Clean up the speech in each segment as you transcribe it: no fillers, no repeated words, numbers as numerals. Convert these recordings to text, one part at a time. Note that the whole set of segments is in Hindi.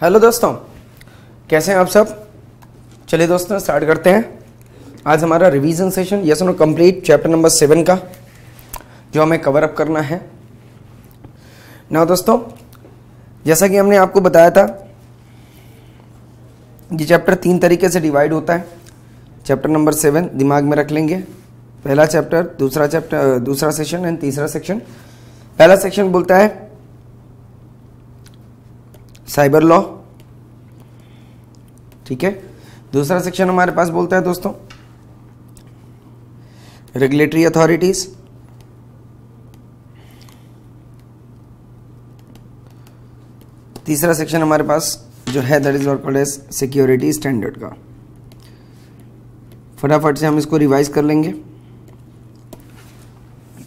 हेलो दोस्तों, कैसे हैं आप सब। चलिए दोस्तों स्टार्ट करते हैं। आज हमारा revision session yes no complete chapter number 7 का जो हमें कवर अप करना है ना। दोस्तों जैसा कि हमने आपको बताया था ये चैप्टर 3 तरीके से डिवाइड होता है। चैप्टर नंबर 7 दिमाग में रख लेंगे। पहला चैप्टर, दूसरा सेशन एंड तीसरा सेक्शन। पहला सेक्शन बोलता है साइबर लॉ, ठीक है। दूसरा सेक्शन हमारे पास बोलता है दोस्तों रेगुलेटरी अथॉरिटीज। तीसरा सेक्शन हमारे पास जो है that is called as security standard का। फटाफट से हम इसको रिवाइज कर लेंगे।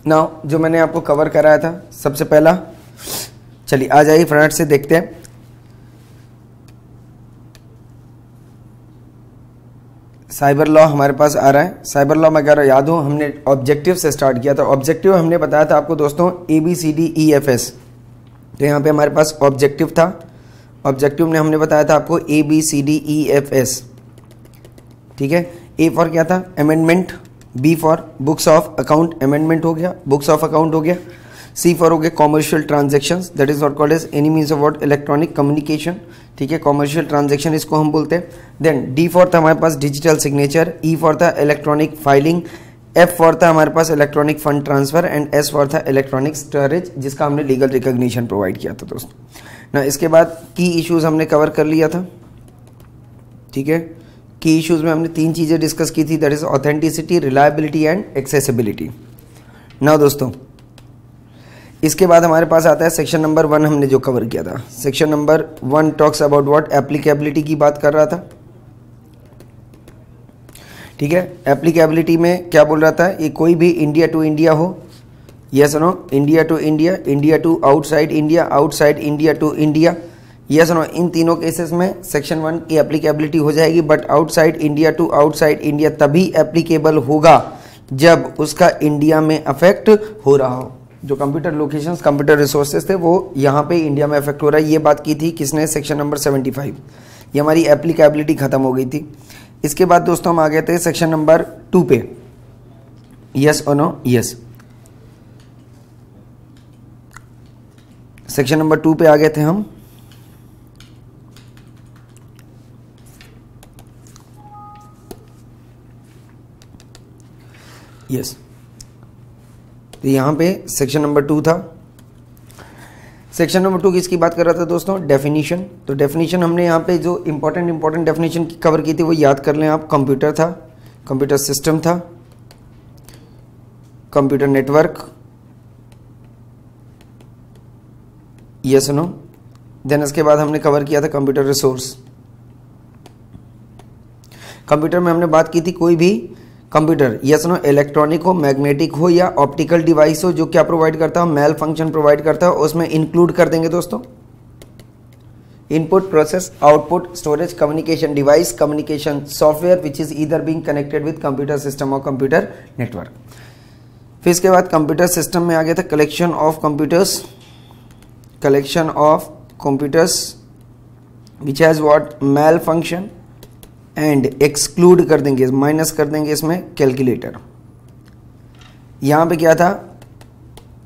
नाउ जो मैंने आपको कवर कराया था सबसे पहला, चलिए आ जाइए फटाफट से देखते हैं। साइबर लॉ हमारे पास आ रहा है। साइबर लॉ मैं कह रहा याद हो हमने ऑब्जेक्टिव से स्टार्ट किया था। ऑब्जेक्टिव हमने बताया था आपको दोस्तों ABCDEFS। तो यहाँ पे हमारे पास ऑब्जेक्टिव था। ऑब्जेक्टिव में हमने बताया था आपको ABCDEFS, ठीक है। A फॉर क्या था, amendment. B for books of account, amendment हो गया, बुक्स ऑफ अकाउंट हो गया। C फॉर हो गया commercial transactions, that is not called as any means of what, electronic communication, ठीक है। कॉमर्शियल ट्रांजेक्शन इसको हम बोलते हैं। देन D फॉर था हमारे पास डिजिटल सिग्नेचर, E फॉर था इलेक्ट्रॉनिक फाइलिंग, F फॉर था हमारे पास electronic fund transfer and S for था इलेक्ट्रॉनिक स्टोरेज, जिसका हमने लीगल रिकॉग्निशन प्रोवाइड किया था दोस्तों ना। इसके बाद की इश्यूज हमने कवर कर लिया था, ठीक है। की इश्यूज में हमने 3 चीजें डिस्कस की थी, that is authenticity, reliability and accessibility ना दोस्तों। इसके बाद हमारे पास आता है सेक्शन नंबर 1 हमने जो कवर किया था। Section number 1 talks about what, applicability की बात कर रहा था, ठीक है। एप्लीकेबिलिटी में क्या बोल रहा था, ये कोई भी इंडिया टू इंडिया हो, yes no, India to India, India to outside India, outside India to India, yes no, इन तीनों केसेस में सेक्शन 1 की एप्लीकेबिलिटी हो जाएगी। But outside India to outside India तभी एप्लीकेबल होगा जब उसका इंडिया में अफेक्ट हो रहा हो। जो कंप्यूटर लोकेशंस, कंप्यूटर रिसोर्सेज थे वो यहाँ पे इंडिया में अफेक्ट हो रहा है, ये बात की थी किसने, सेक्शन नंबर 75। ये हमारी एप्लीकेबिलिटी खत्म हो गई थी। इसके बाद दोस्तों हम आ गए थे सेक्शन नंबर 2 पे, यस और नो, यस। सेक्शन नंबर 2 पे आ गए थे हम। यस, तो यहाँ पे सेक्शन नंबर 2 था। सेक्शन नंबर 2 किसकी बात कर रहा था दोस्तों, डेफिनेशन। तो डेफिनेशन हमने यहाँ पे जो इंपॉर्टेंट डेफिनेशन कवर की थी वो याद कर लें आप। कंप्यूटर था, कंप्यूटर सिस्टम था, computer network, yes no. Then इसके बाद हमने कवर किया था कंप्यूटर रिसोर्स। कंप्यूटर में हमने बात की थी कोई भी कंप्यूटर, यस नो, इलेक्ट्रॉनिक हो, मैग्नेटिक हो या ऑप्टिकल डिवाइस हो जो क्या प्रोवाइड करता हो, मेल फंक्शन प्रोवाइड करता हो, उसमें इंक्लूड कर देंगे दोस्तों input, process, output, storage, communication device, communication software which is either being connected with computer system और कंप्यूटर नेटवर्क। फिर इसके बाद कंप्यूटर सिस्टम में आ गया था collection of computers, collection of computers which has what, mail function and exclude कर देंगे, माइनस कर देंगे इसमें कैलकुलेटर। यहाँ पे क्या था,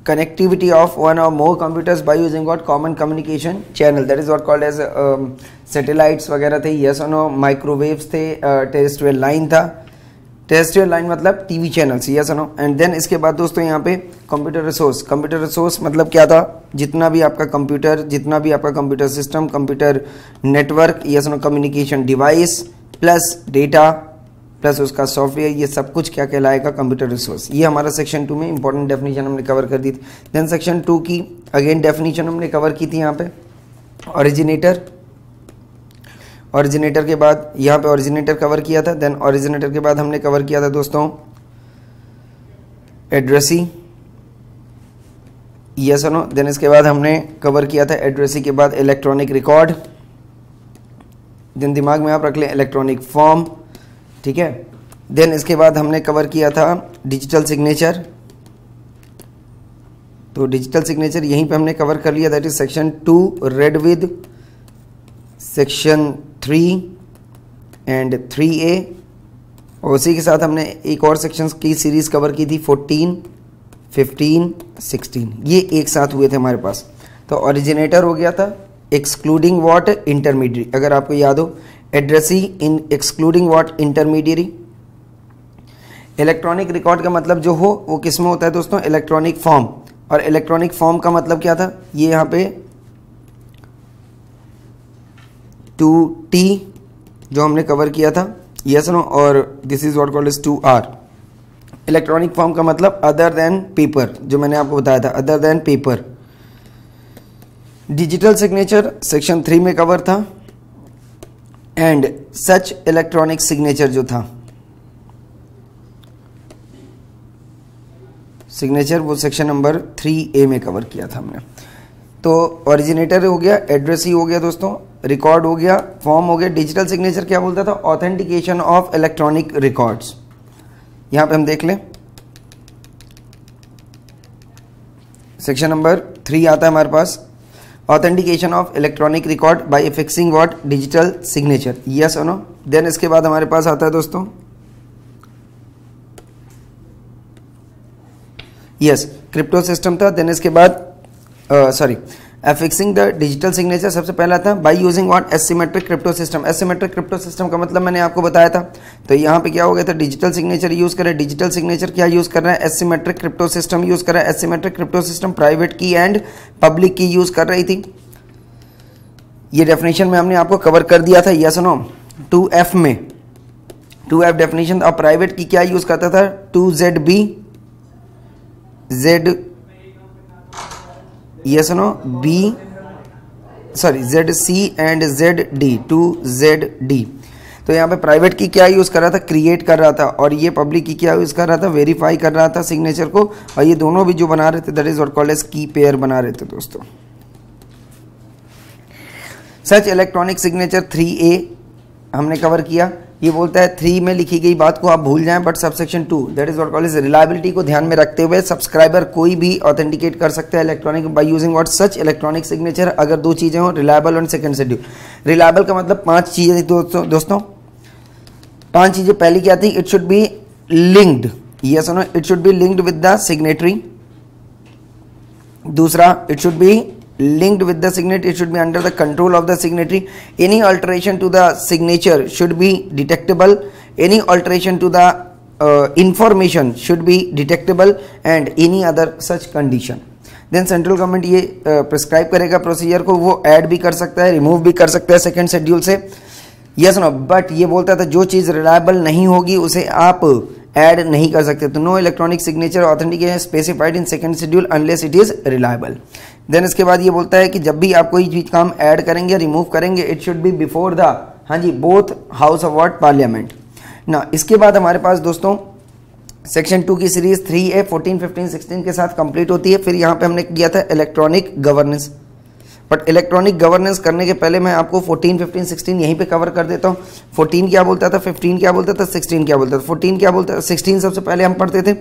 कनेक्टिविटी ऑफ वन और more computers by using what, common communication channel, that is what called as satellites वगैरह थे, यस और नो, माइक्रोवेव्स थे, टेरेस्ट्रियल लाइन था। टेरेस्ट्रियल लाइन मतलब टीवी चैनल्स, यस और नो। एंड देन इसके बाद दोस्तों यहाँ पे कंप्यूटर रिसोर्स। कंप्यूटर रिसोर्स मतलब क्या था, जितना भी आपका कंप्यूटर, जितना भी आपका computer system, computer network, yes no, communication device plus data plus उसका सॉफ्टवेयर, ये सब कुछ क्या कहलाएगा, कंप्यूटर रिसोर्स। ये हमारा सेक्शन 2 में इंपॉर्टेंट डेफिनेशन हमने कवर कर दी थी। देन सेक्शन 2 की अगेन डेफिनेशन हमने कवर की थी यहाँ पे, ओरिजिनेटर। ओरिजिनेटर के बाद यहाँ पे ओरिजिनेटर कवर किया था। देन ओरिजिनेटर के बाद हमने कवर किया था दोस्तों एड्रेसी, यस और नो। देन इसके बाद हमने कवर किया था एड्रेसी के बाद इलेक्ट्रॉनिक रिकॉर्ड। देन दिमाग में आप रख लें इलेक्ट्रॉनिक फॉर्म, ठीक है। देन इसके बाद हमने कवर किया था डिजिटल सिग्नेचर। तो डिजिटल सिग्नेचर यहीं पे हमने कवर कर लिया, that is section 2 read with section 3 and 3A, और उसी के साथ हमने एक और सेक्शंस की सीरीज कवर की थी 14, 15, 16, ये एक साथ हुए थे हमारे पास। तो ओरिजिनेटर हो गया था एक्सक्लूडिंग व्हाट इंटरमीडिएट, अगर आपको याद हो addressee in excluding what intermediary. Electronic record का मतलब जो हो वो किस में होता है दोस्तों, इलेक्ट्रॉनिक फॉर्म। और इलेक्ट्रॉनिक फॉर्म का मतलब क्या था, ये यहाँ पे 2T जो हमने कवर किया था, यस नो, और this is what called as 2R। Electronic form का मतलब अदर देन पेपर, जो मैंने आपको बताया था, other than paper. Digital signature section 3 में कवर था, एंड सच इलेक्ट्रॉनिक सिग्नेचर जो था, सिग्नेचर, वो सेक्शन नंबर 3A में कवर किया था हमने। तो ओरिजिनेटर हो गया, एड्रेसी हो गया दोस्तों, रिकॉर्ड हो गया, फॉर्म हो गया। डिजिटल सिग्नेचर क्या बोलता था, ऑथेंटिकेशन ऑफ इलेक्ट्रॉनिक रिकॉर्ड्स। यहां पे हम देख लें, सेक्शन नंबर 3 आता है हमारे पास, authentication of electronic record by affixing what, digital signature, yes और नो। देन इसके बाद हमारे पास आता है दोस्तों, यस, क्रिप्टो सिस्टम था। देन इसके बाद एफिक्सिंग द डिजिटल सिग्नेचर सबसे पहला था by using what, asymmetric crypto system. Asymmetric crypto system का मतलब मैंने आपको बताया था। तो यहाँ पे क्या हो गया था, डिजिटल सिग्नेचर यूज कर रहे हैं। डिजिटल सिग्नेचर क्या यूज कर रहा है, एसिमेट्रिक क्रिप्टो सिस्टम यूज कर रहा है। एसिमेट्रिक क्रिप्टो सिस्टम प्राइवेट की एंड पब्लिक की यूज कर रही थी। ये डेफिनेशन में हमने आपको कवर कर दिया था, यस नो। 2F में 2F डेफिनेशन, और प्राइवेट की क्या यूज करता था, 2ZB, Z, yes no, B, sorry ZC and ZD, 2ZD। तो यहाँ पे प्राइवेट की क्या यूज कर रहा था, क्रिएट कर रहा था, और ये पब्लिक की क्या यूज कर रहा था, वेरीफाई कर रहा था सिग्नेचर को। और ये दोनों भी जो बना रहे थे, that is what called as key pair बना रहे थे दोस्तों। सच इलेक्ट्रॉनिक सिग्नेचर 3A हमने कवर किया। ये बोलता है 3 में लिखी गई बात को आप भूल जाएं, but subsection 2 that is what called as reliability को ध्यान में रखते हुए सब्सक्राइबर कोई भी ऑथेंटिकेट कर सकता है electronic bye using what, such electronic signature, अगर दो चीजें हो, रिलायबल और सेकंड शेड्यूल। रिलायबल का मतलब 5 चीजें दोस्तों 5 चीजें। पहली क्या थी, it should be linked, yes और no, it should be linked with the signatory. दूसरा, it should be linked with the signatory, it should be under the control of the signatory. Any alteration to the signature should be detectable. Any alteration to the information should be detectable, and any other such condition. Then central government ये prescribe करेगा प्रोसीजर को, वो ऐड भी कर सकता है, रिमूव भी कर सकता है सेकेंड शेड्यूल से, यस नो। बट ये बोलता था जो चीज रिलायबल नहीं होगी उसे आप ऐड नहीं कर सकते। तो no electronic signature authentication specified in second schedule unless it is reliable. Then इसके बाद ये बोलता है कि जब भी आप कोई चीज काम ऐड करेंगे, रिमूव करेंगे, it should be before the, हाँ जी, both house of what, parliament ना। इसके बाद हमारे पास दोस्तों सेक्शन 2 की सीरीज 3A 14, 15, 16 के साथ कंप्लीट होती है। फिर यहाँ पे हमने किया था electronic governance, but electronic governance करने के पहले मैं आपको 14, 15, 16 यहीं पे कवर कर देता हूँ। 14 क्या बोलता था, 15 क्या बोलता था, 16 क्या बोलता था। 14 क्या बोलता था, 16 सबसे पहले हम पढ़ते थे।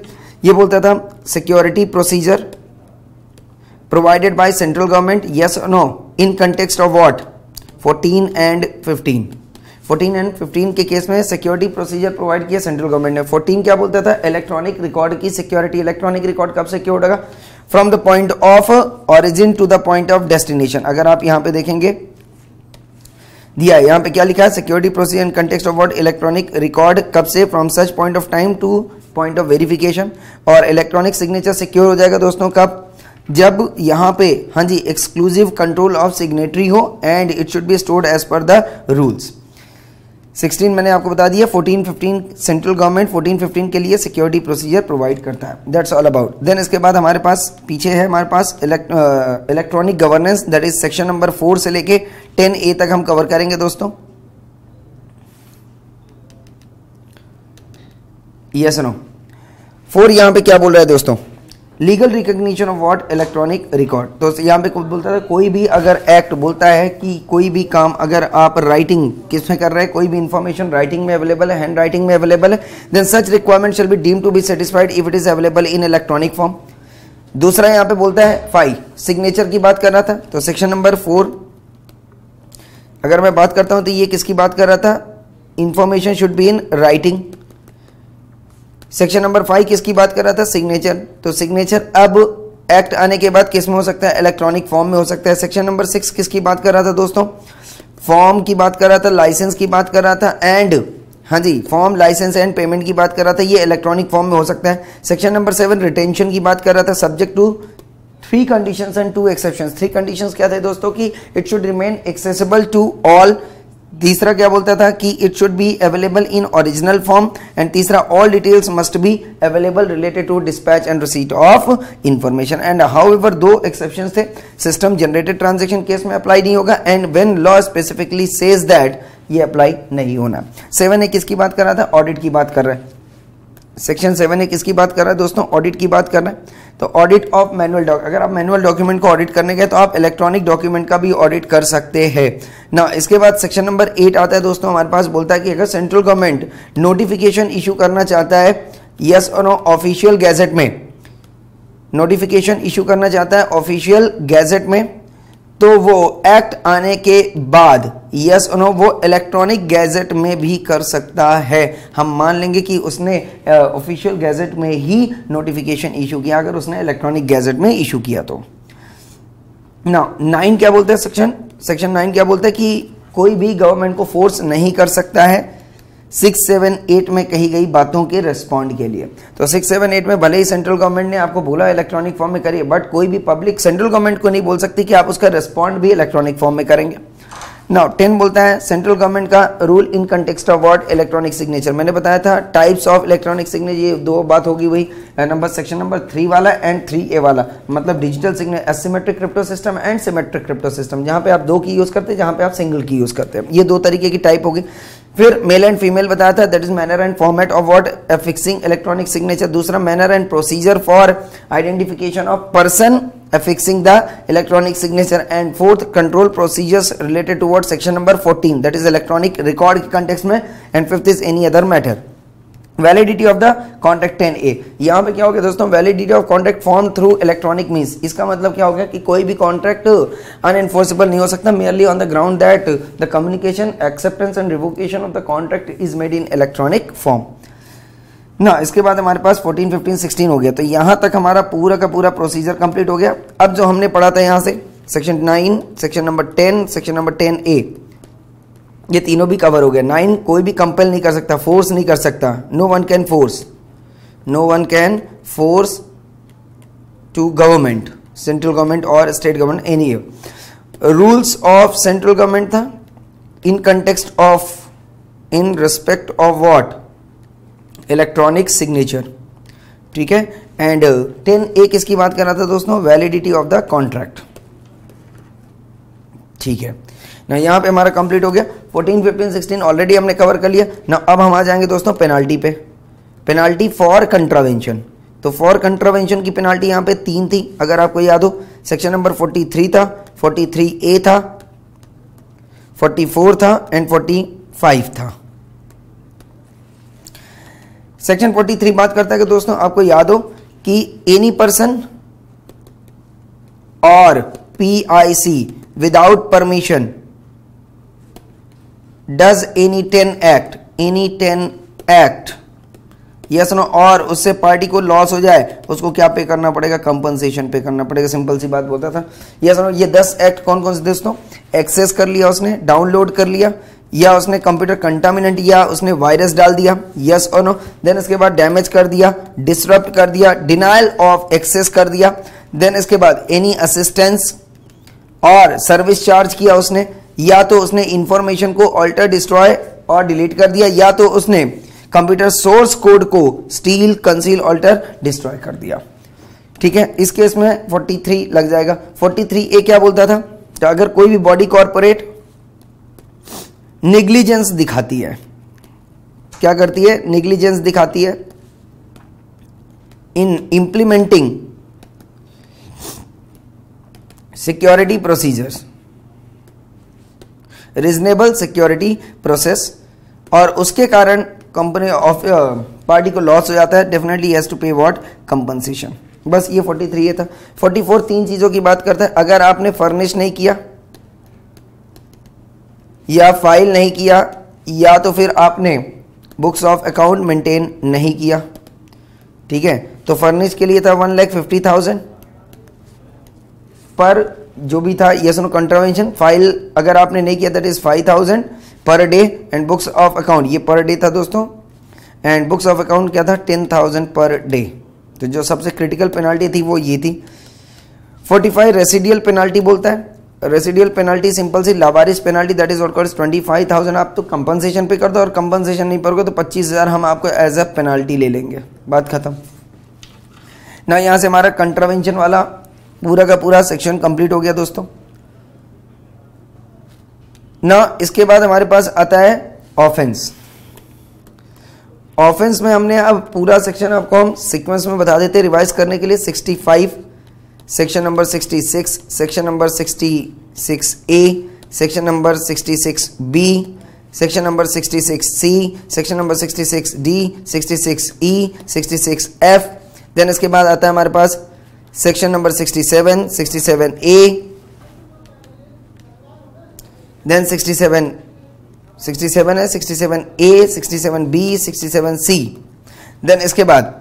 ये बोलता था security procedure provided by central government, yes no, in context of what, 14 and 15। 14 and 15 के केस में सिक्योरिटी प्रोसीजर प्रोवाइड किया सेंट्रल गवर्नमेंट ने। 14 क्या बोलता था, इलेक्ट्रॉनिक रिकॉर्ड की सिक्योरिटी। इलेक्ट्रॉनिक रिकॉर्ड कब सिक्योर होगा, from the point of origin to the point of destination. अगर आप यहां पे देखेंगे दिया है, यहां पे क्या लिखा है, security procedure in context of what, electronic record कब से, from such point of time to point of verification. और इलेक्ट्रॉनिक सिग्नेचर सिक्योर हो जाएगा दोस्तों कब, जब यहां पे, हाँ जी, एक्सक्लूसिव कंट्रोल ऑफ सिग्नेटरी हो, and it should be stored as per the rules. 16 मैंने आपको बता दिया, 14, 15 सेंट्रल गवर्नमेंट 14, 15 के लिए सिक्योरिटी प्रोसीजर प्रोवाइड करता है। That's all about. देन इसके बाद हमारे पास पीछे है हमारे पास electronic governance, that is section number 4 से लेके 10A तक हम कवर करेंगे दोस्तों, यस नो। 4 यहां पे क्या बोल रहा है दोस्तों, legal recognition of what, electronic record. तो यहाँ पे बोलता है कोई भी अगर एक्ट बोलता है कि कोई भी काम अगर आप राइटिंग किस में कर रहे हैं, कोई भी इंफॉर्मेशन राइटिंग में अवेलेबल है, हैंड राइटिंग में अवेलेबल है, then such requirement shall be deemed to be satisfied if it is available in electronic form. दूसरा यहाँ पे बोलता है 5 सिग्नेचर की बात कर रहा था, तो सेक्शन नंबर 4 अगर मैं बात करता हूं तो ये किसकी बात कर रहा था, information should be in writing. Section number 5 किसकी बात कर रहा था, सिग्नेचर। तो सिग्नेचर अब एक्ट आने के बाद किस में हो सकता है, इलेक्ट्रॉनिक फॉर्म में हो सकता है। सेक्शन नंबर 6 किसकी बात कर रहा था दोस्तों, फॉर्म की बात कर रहा था, लाइसेंस की बात कर रहा था एंड, हाँ जी, फॉर्म, लाइसेंस एंड पेमेंट की बात कर रहा था, ये इलेक्ट्रॉनिक फॉर्म में हो सकता है। सेक्शन नंबर 7 रिटेंशन की बात कर रहा था, subject to 3 conditions and 2 exceptions. 3 conditions क्या थे दोस्तों, कि it should remain accessible to all. तीसरा क्या बोलता था कि it should be available in original form and तीसरा all details must be available related to dispatch and receipt of information. And however 2 exceptions थे, सिस्टम जनरेटेड ट्रांजैक्शन केस में अप्लाई नहीं होगा and when law specifically says that ये अप्लाई नहीं होना। 7 ए किसकी बात कर रहा था, ऑडिट की बात कर रहा है। सेक्शन 7 ए किसकी बात कर रहा है दोस्तों, ऑडिट की बात कर रहा है। तो ऑडिट ऑफ मैनुअल डॉक्यूमेंट, अगर आप मैनुअल डॉक्यूमेंट को ऑडिट करने गए तो आप इलेक्ट्रॉनिक डॉक्यूमेंट का भी ऑडिट कर सकते हैं ना। इसके बाद सेक्शन नंबर 8 आता है दोस्तों, हमारे पास बोलता है कि अगर सेंट्रल गवर्नमेंट नोटिफिकेशन इशू करना चाहता है, यस और नो, ऑफिशियल गैजेट में नोटिफिकेशन इशू करना चाहता है ऑफिशियल गैजेट में, तो वो एक्ट आने के बाद यस और नो वो इलेक्ट्रॉनिक गैजेट में भी कर सकता है। हम मान लेंगे कि उसने ऑफिशियल गैजेट में ही नोटिफिकेशन इशू किया, अगर उसने इलेक्ट्रॉनिक गैजेट में इशू किया तो। ना 9 क्या बोलता है, सेक्शन 9 क्या बोलता है कि कोई भी गवर्नमेंट को फोर्स नहीं कर सकता है 6, 7, 8 में कही गई बातों के रिस्पॉन्ड के लिए। तो 6, 7, 8 में भले ही सेंट्रल गवर्नमेंट ने आपको बोला इलेक्ट्रॉनिक फॉर्म में करिए, बट कोई भी पब्लिक सेंट्रल गवर्नमेंट को नहीं बोल सकती कि आप उसका रिस्पॉन्ड भी इलेक्ट्रॉनिक फॉर्म में करेंगे। नाउ 10 बोलता है सेंट्रल गवर्नमेंट का rule in context of what, electronic signature. मैंने बताया था टाइप्स ऑफ इलेक्ट्रॉनिक सिग्नेचर, ये 2 बात होगी वही नंबर सेक्शन नंबर 3 वाला एंड 3A वाला, मतलब digital signature, asymmetric crypto system and symmetric crypto system, जहां पे आप 2 की यूज करते हैं, जहां पे आप सिंगल की यूज करते हैं। ये 2 तरीके की टाइप होगी। फिर मेल एंड फीमेल बताया था, that is manner and format of what, affixing electronic signature. दूसरा manner and procedure for identification of person affixing the electronic signature, and fourth control procedures related to what, section number 14, that is electronic record के context में, and fifth is any other matter। Validity of the contract 10A, यहाँ पे क्या हो गया दोस्तों, validity of contract form through electronic means. इसका मतलब क्या हो गया कि कोई भी कॉन्ट्रैक्ट अनएनफोर्सेबल नहीं हो सकता merely on the ground that the communication, acceptance and revocation of the contract is made in electronic form ना। इसके बाद हमारे पास 14, 15, 16 हो गया। तो यहां तक हमारा पूरा का पूरा प्रोसीजर कंप्लीट हो गया। अब जो हमने पढ़ा था यहां से section 9, section number 10, section number 10A, ये तीनों भी कवर हो गया। 9 कोई भी कंपेल नहीं कर सकता, फोर्स नहीं कर सकता, no one can force to government, central government और state government, any. Rules of central government था in context of, in respect of what, electronic signature, ठीक है। एंड 10A किसकी बात कर रहा था दोस्तों, वैलिडिटी ऑफ द कॉन्ट्रैक्ट, ठीक है ना। यहां पे हमारा कंप्लीट हो गया। 14, 15, 16 ऑलरेडी हमने कवर कर लिया ना। अब हम आ जाएंगे दोस्तों पेनाल्टी पे, पेनाल्टी फॉर कंट्रावेंशन। तो फॉर कंट्रावेंशन की पेनाल्टी यहां पे 3 थी, अगर आपको याद हो। सेक्शन नंबर 43 था, 43A था, 44 था एंड 45 था। सेक्शन 43 बात करता है कि दोस्तों आपको याद हो कि एनी पर्सन और PIC without permission does any 10 act, yes no, और उससे पार्टी को लॉस हो जाए, उसको क्या पे करना पड़ेगा, कंपनसेशन पे करना पड़ेगा। सिंपल सी बात बोलता था, यस नो। ये 10 एक्ट कौन कौन से दोस्तों, एक्सेस कर लिया उसने, डाउनलोड कर लिया, या उसने कंप्यूटर कंटामिनेंट, या उसने वायरस डाल दिया, यस और नो। देन इसके बाद डैमेज कर दिया, डिसरप्ट कर दिया, डिनायल ऑफ एक्सेस कर दिया। देन इसके बाद एनी असिस्टेंस और सर्विस चार्ज किया उसने, या तो उसने इंफॉर्मेशन को ऑल्टर, डिस्ट्रॉय और डिलीट कर दिया, या तो उसने कंप्यूटर सोर्स कोड को स्टील, कंसील, ऑल्टर, डिस्ट्रॉय कर दिया, ठीक है। इस केस में 43 लग जाएगा। 43A क्या बोलता था, तो अगर कोई भी बॉडी कॉर्पोरेट नेग्लिजेंस दिखाती है, क्या करती है, नेग्लिजेंस दिखाती है in implementing security procedures, reasonable security process, और उसके कारण कंपनी ऑफ पार्टी को लॉस हो जाता है, definitely has to pay what, compensation. बस ये 43 था। 44 3 चीजों की बात करता है, अगर आपने फर्निश नहीं किया, या फाइल नहीं किया, या तो फिर आपने बुक्स ऑफ अकाउंट मेंटेन नहीं किया। ठीक है, तो फर्निश के लिए था 1,50,000 पर जो भी था यस नो कंट्रावेंशन। फाइल अगर आपने नहीं किया that is 5,000 per day, and books of account ये पर डे था दोस्तों, एंड बुक्स ऑफ अकाउंट क्या था 10,000 पर डे। तो जो सबसे क्रिटिकल पेनाल्टी थी वो ये थी। 45 रेसिडियल पेनाल्टी बोलता है। Residual penalty simple C Lawaris penalty that is what called 25,000 आप तो कंपनसेशन पे कर दो, और कंपनसेशन नहीं करोगे तो 25,000 हम आपको एज अ पेनाल्टी ले लेंगे, बात खत्म ना। यहाँ से हमारा कंट्रावेंशन वाला पूरा का पूरा सेक्शन कंप्लीट हो गया दोस्तों ना। इसके बाद हमारे पास आता है ऑफेंस। ऑफेंस में हमने अब पूरा सेक्शन आपको हम सीक्वेंस में बता देते हैं रिवाइज करने के लिए। 65, section number 66, section number 66A, section number 66B, section number 66C, section number 66D, 66E, 66F। Then इसके बाद आता है हमारे पास सेक्शन नंबर 67, 67A, देन 67 है 67A, 67B, 67C। देन इसके बाद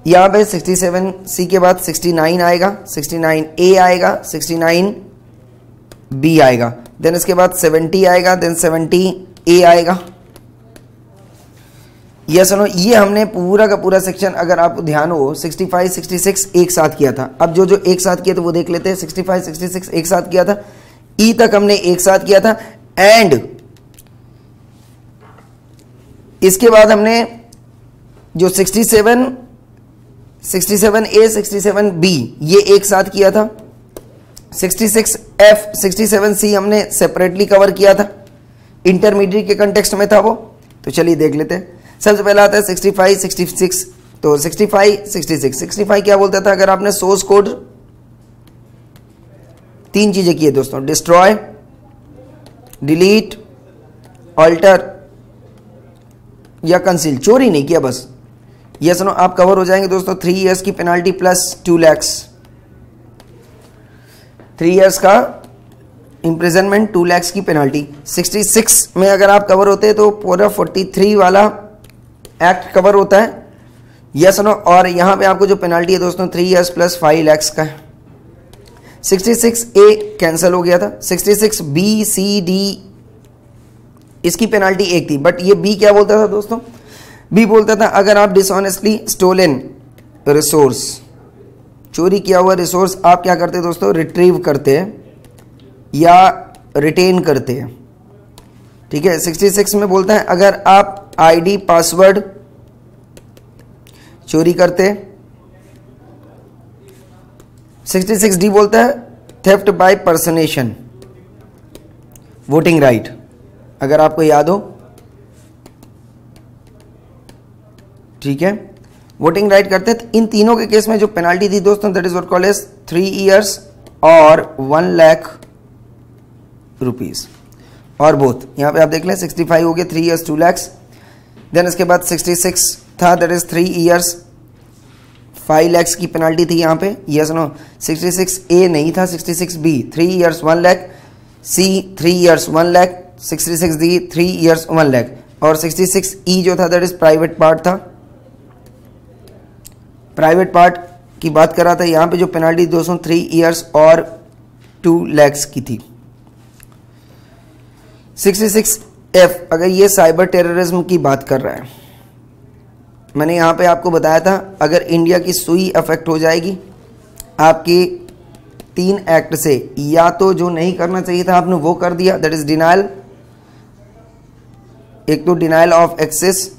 यहाँ पे 67C के बाद 69 आएगा, 69A आएगा, 69B आएगा। देन इसके बाद 70 आएगा, देन 70A आएगा। ये सुनो, ये हमने पूरा का पूरा सेक्शन अगर आपको ध्यान हो 65, 66 एक साथ किया था। अब जो एक साथ किया था वो देख लेते हैं। 65, 66 एक साथ किया था, ई तक हमने एक साथ किया था, एंड इसके बाद हमने जो 67A, 67B ये एक साथ किया था। 66F, 67C हमने सेपरेटली कवर किया था, इंटरमीडिएट के कंटेक्स्ट में था वो। तो चलिए देख लेते हैं। सबसे पहला आता है 65, 66। तो 65, 66, 65 क्या बोलता था? अगर आपने सोर्स कोड 3 चीजें की है दोस्तों, डिस्ट्रॉय, डिलीट, ऑल्टर या कंसील, चोरी नहीं किया बस, ये सुनो आप कवर हो जाएंगे दोस्तों। 3 इयर्स की पेनाल्टी प्लस 2 लाख, 3 इयर्स का इम्प्रिजनमेंट, 2 लाख की पेनाल्टी। 66 में अगर आप कवर होते हैं तो पूरा 43 वाला एक्ट कवर होता है, यस नो। और यहां पे आपको जो पेनाल्टी है दोस्तों 3 इयर्स प्लस 5 लाख का है। 66A कैंसिल हो गया था। 66B, C, D इसकी पेनाल्टी एक थी, बट ये B क्या बोलता था दोस्तों? B बोलता था अगर आप डिसऑनेस्टली स्टोलन रिसोर्स, चोरी किया हुआ रिसोर्स आप क्या करते हैं दोस्तों? रिट्रीव करते हैं या रिटेन करते हैं। ठीक है। 66 में बोलता है अगर आप आईडी पासवर्ड चोरी करते। 66D बोलता है थेफ्ट बाय पर्सनेशन, वोटिंग राइट, अगर आपको याद हो। ठीक है, वोटिंग राइट करते हैं। इन तीनों के केस में जो पेनाल्टी थी दोस्तों that is what called as 3 years और 1 लाख रुपीज, और बोथ यहां पे आप देख लें 65 हो गया 3 इयर्स 2 लाख। देन इसके बाद 66 था दैट इज 3 इयर्स 5 लाख की पेनाल्टी थी यहाँ पे, यस नो। 66A नहीं था, 66B 3 years 1 lakh, C 3 years 1 lakh, 66D 3 years 1 lakh, और 66E जो था दैट इज प्राइवेट पार्ट था। प्राइवेट पार्ट की बात कर रहा था। यहाँ पे जो पेनाल्टी 3 इयर्स और 2 लाख की थी। 66F अगर ये साइबर टेररिज्म की बात कर रहा है, मैंने यहाँ पे आपको बताया था अगर इंडिया की सुई अफेक्ट हो जाएगी आपके 3 एक्ट से, या तो जो नहीं करना चाहिए था आपने वो कर दिया दैट इज डिनायल, एक तो denial of access,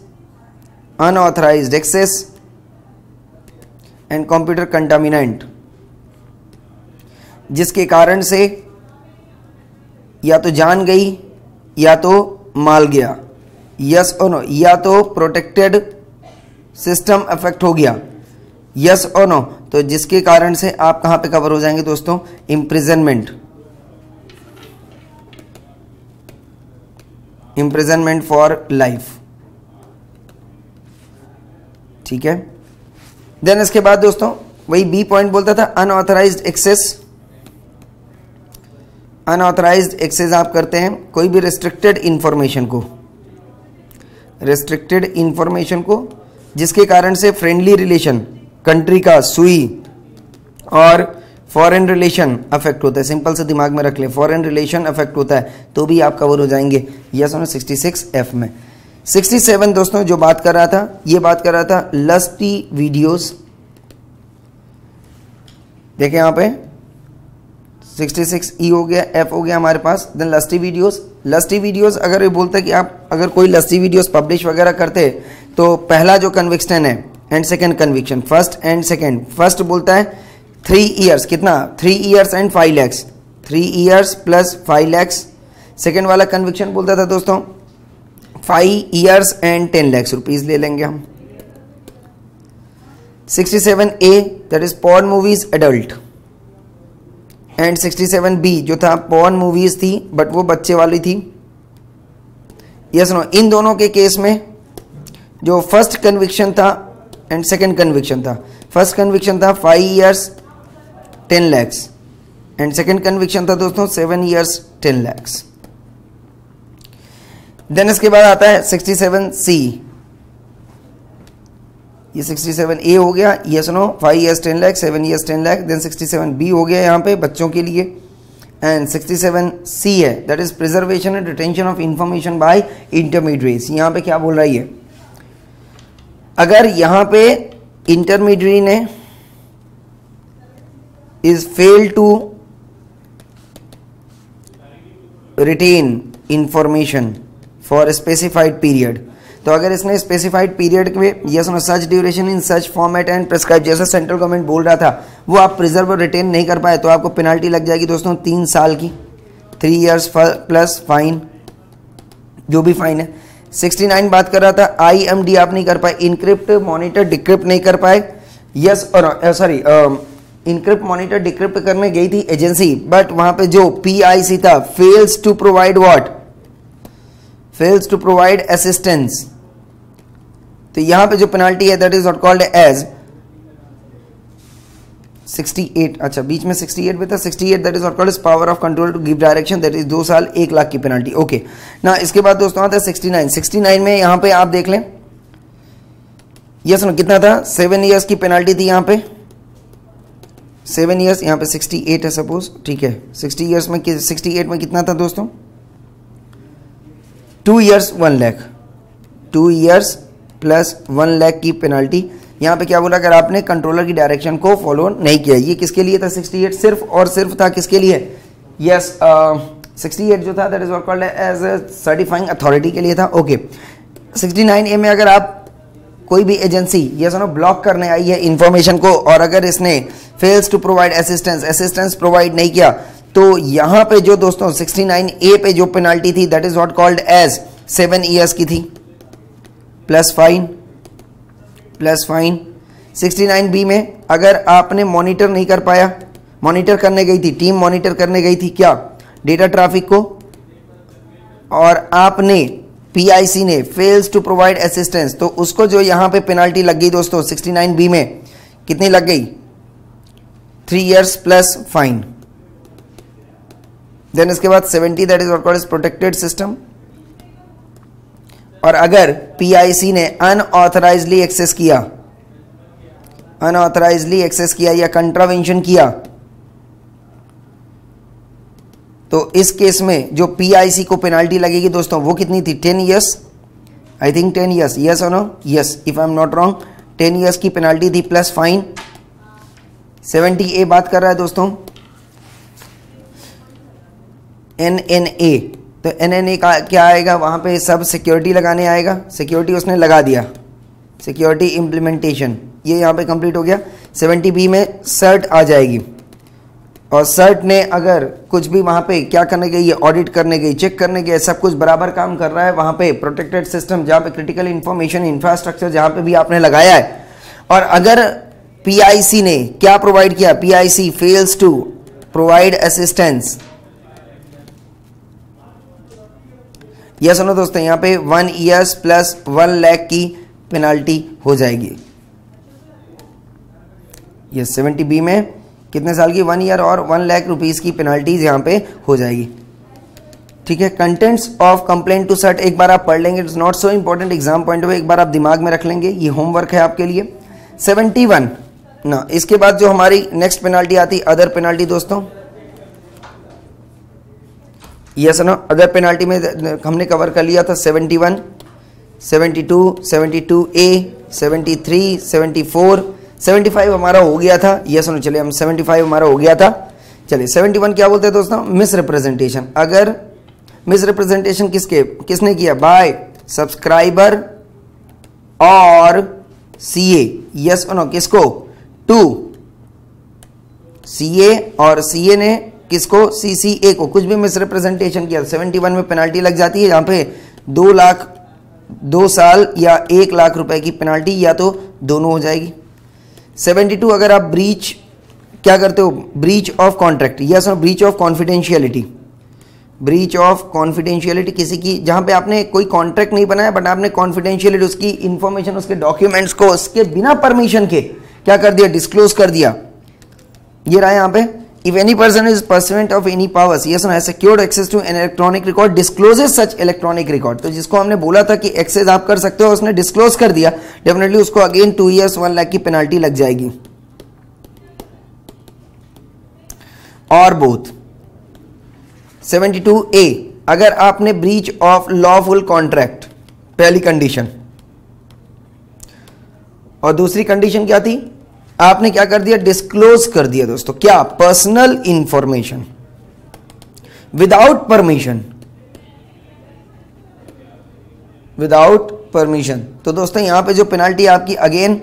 unauthorised access and computer contaminant, जिसके कारण से या तो जान गई या तो माल गया, यस और नो, या तो प्रोटेक्टेड सिस्टम अफेक्ट हो गया, यस और नो। तो जिसके कारण से आप कहां पे कवर हो जाएंगे दोस्तों? Imprisonment, imprisonment for life. ठीक है। देन इसके बाद दोस्तों वही बी पॉइंट बोलता था अनऑथराइज्ड एक्सेस, अनऑथराइज्ड एक्सेस आप करते हैं कोई भी रिस्ट्रिक्टेड इंफॉर्मेशन को जिसके कारण से फ्रेंडली रिलेशन, कंट्री का सुई और फॉरेन रिलेशन अफेक्ट होता है। सिंपल से दिमाग में रख ले, फॉरेन रिलेशन अफेक्ट होता है तो भी आप कवर हो जाएंगे। यस और 66F में। 67 दोस्तों जो बात कर रहा था, ये बात कर रहा था लस्टी वीडियोस। देखें यहाँ पे 66E हो गया, F हो गया हमारे पास। देन लस्टी वीडियोस अगर ये बोलता है कि आप अगर कोई लस्टी वीडियोस पब्लिश वगैरह करते तो पहला जो कन्विक्शन है and second conviction, first and second. First बोलता है 3 इयर्स, कितना 3 years and 5 lakhs, 3 years plus 5 lakhs. Second वाला कन्विक्शन बोलता था दोस्तों 5 इयर्स एंड 10 लैक्स रुपीज ले लेंगे हम। 67A that is porn movies adult and 67B जो था पॉर्न मूवीज थी बट वो बच्चे वाली थी। यस नो, इन दोनों के केस में जो फर्स्ट कन्विक्शन था एंड सेकंड कन्विक्शन था, फर्स्ट कन्विक्शन था 5 years 10 lakhs and second conviction था दोस्तों 7 इयर्स 10 लैक्स। देन इसके बाद आता है 67C, ये 67A हो गया, yes no 5 years 10 lakh 7 years 10 lakh. Then 67B हो गया यहाँ पे बच्चों के लिए एंड 67C है that is preservation and retention of information bye intermediates. यहाँ पे क्या बोल रहा है ये, अगर यहाँ पे इंटरमीडिएट ने is fail to retain information for specified period, तो अगर इसने स्पेसिफाइड पीरियड में yes no such duration in such format and prescribe, जैसा सेंट्रल गवर्नमेंट बोल रहा था वो आप प्रिजर्व और रिटेन नहीं कर पाए तो आपको पेनाल्टी लग जाएगी दोस्तों 3 साल की, 3 इयर्स प्लस फाइन, जो भी फाइन है। 69 बात कर रहा था IMD आप नहीं कर पाए, इनक्रिप्ट मॉनिटर डिक्रिप्ट नहीं कर पाए। यस और सॉरी इनक्रिप्ट मॉनिटर डिक्रिप्ट करने गई थी एजेंसी बट वहां पे जो PIC था fails to provide what, fails to provide assistance, तो यहां पे जो पेनाल्टी है that is not called as 68, अच्छा बीच में 68 भी था, 68 that is not called as power of control to give direction, that is 2 साल 1 लाख की पेनाल्टी। ओके ना, इसके बाद दोस्तों आता है 69। 69 में यहां पे आप देख लें, यस नो कितना था 7 इयर्स की पेनाल्टी थी यहां पे, 7 इयर्स, यहां पे 68 है सपोज, ठीक है। 68 में कितना था दोस्तों 2 years 1 lakh, 2 years plus 1 lakh की पेनाल्टी। यहाँ पे क्या बोला, अगर आपने कंट्रोलर की डायरेक्शन को फॉलो नहीं किया। ये किसके लिए था 68, सिर्फ और सिर्फ था किसके लिए, यस 68 जो था that is called as a certifying authority के लिए था। ओके 69A में अगर आप कोई भी एजेंसी यस नो ब्लॉक करने आई है इंफॉर्मेशन को और अगर इसने fails to provide assistance provide नहीं किया तो यहाँ पे जो दोस्तों 69A पे जो पेनाल्टी थी that is what called as 7 years की थी प्लस फाइन। 69B में अगर आपने मॉनिटर नहीं कर पाया, मॉनिटर करने गई थी टीम, मॉनिटर करने गई थी क्या डेटा ट्रैफिक को, और आपने PIC ने फेल्स टू प्रोवाइड असिस्टेंस, तो उसको जो यहाँ पे पेनाल्टी लग गई दोस्तों 69B में कितनी लग गई 3 इयर्स प्लस फाइन। देन इसके बाद 70 that is what called as protected system, और अगर PIC ने अनऑथराइजली एक्सेस किया या कंट्रावेंशन किया तो इस केस में जो PIC को पेनाल्टी लगेगी दोस्तों वो कितनी थी 10 years, I think 10 years, yes और no, yes if I am not wrong 10 years की पेनाल्टी थी प्लस फाइन। 70A बात कर रहा है दोस्तों NNA, तो NNA का क्या आएगा, वहां पे सब सिक्योरिटी लगाने आएगा, सिक्योरिटी उसने लगा दिया, सिक्योरिटी इम्प्लीमेंटेशन, ये यहाँ पे कंप्लीट हो गया। 70B में सर्ट आ जाएगी और सर्ट ने अगर कुछ भी वहां पे क्या करने गई, ऑडिट करने गई, चेक करने गई, सब कुछ बराबर काम कर रहा है वहां पे प्रोटेक्टेड सिस्टम जहां पे क्रिटिकल इंफॉर्मेशन इंफ्रास्ट्रक्चर जहां पे भी आपने लगाया है, और अगर PIC ने क्या प्रोवाइड किया, PIC fails to provide assistance, yes सुनो दोस्तों यहाँ पे 1 इयर्स प्लस 1 लाख की पेनाल्टी हो जाएगी। यस 70B में कितने साल की, 1 ईयर और 1 लाख रुपीज़ की पेनल्टीज यहाँ पे हो जाएगी। ठीक है, contents of complaint to CERT एक बार आप पढ़ लेंगे, it's not so important exam point of view, एक बार आप दिमाग में रख लेंगे, ये होमवर्क है आपके लिए। 71 ना, इसके बाद जो हमारी नेक्स्ट पेनाल्टी आती अदर पेनाल्टी दोस्तों, यस ना, अदर पेनाल्टी में हमने कवर कर लिया था 71, 72, 72A, 73, 74, 75 हमारा हो गया था, यस ना, चलिए हम 75 हमारा हो गया था। चलिए 71 क्या बोलते हैं दोस्तों, मिस रिप्रेजेंटेशन। अगर मिस रिप्रेजेंटेशन किसने किया, बाय सब्सक्राइबर और सीए, यस और नो, किसको, टू सीए और सीए ने किसको, सीसीए को कुछ भी मिस रिप्रेजेंटेशन किया, 71 में पेनाल्टी लग जाती है, यहाँ पे 2 साल या 1 लाख रुपए की पेनाल्टी, या तो दोनों हो जाएगी। 72 अगर आप ब्रीच क्या करते हो, ब्रीच ऑफ कॉन्ट्रैक्ट, यस और breach of confidentiality, breach of confidentiality किसी की, जहां पे आपने कोई कॉन्ट्रैक्ट नहीं बनाया बट आपने कॉन्फिडेंशियलिटी, उसकी इंफॉर्मेशन, उसके डॉक्यूमेंट्स को उसके बिना परमिशन के क्या कर दिया, डिस्क्लोज कर दिया। ये रहा यहां पे, if any person is pursuant of any powers, yes has secured access to an electronic record discloses such electronic record, तो जिसको हमने बोला था कि एक्सेस आप कर सकते हो, उसने डिस्क्लोज कर दिया, डेफिनेटली उसको अगेन 2 ईयर्स 1 लाख की पेनाल्टी लग जाएगी। और बोथ 72A, अगर आपने ब्रीच ऑफ लॉफुल कॉन्ट्रैक्ट, पहली कंडीशन, और दूसरी कंडीशन क्या थी, आपने क्या कर दिया, डिस्क्लोज कर दिया दोस्तों, क्या, personal information without permission, without permission. तो दोस्तों यहां पे जो पेनाल्टी आपकी अगेन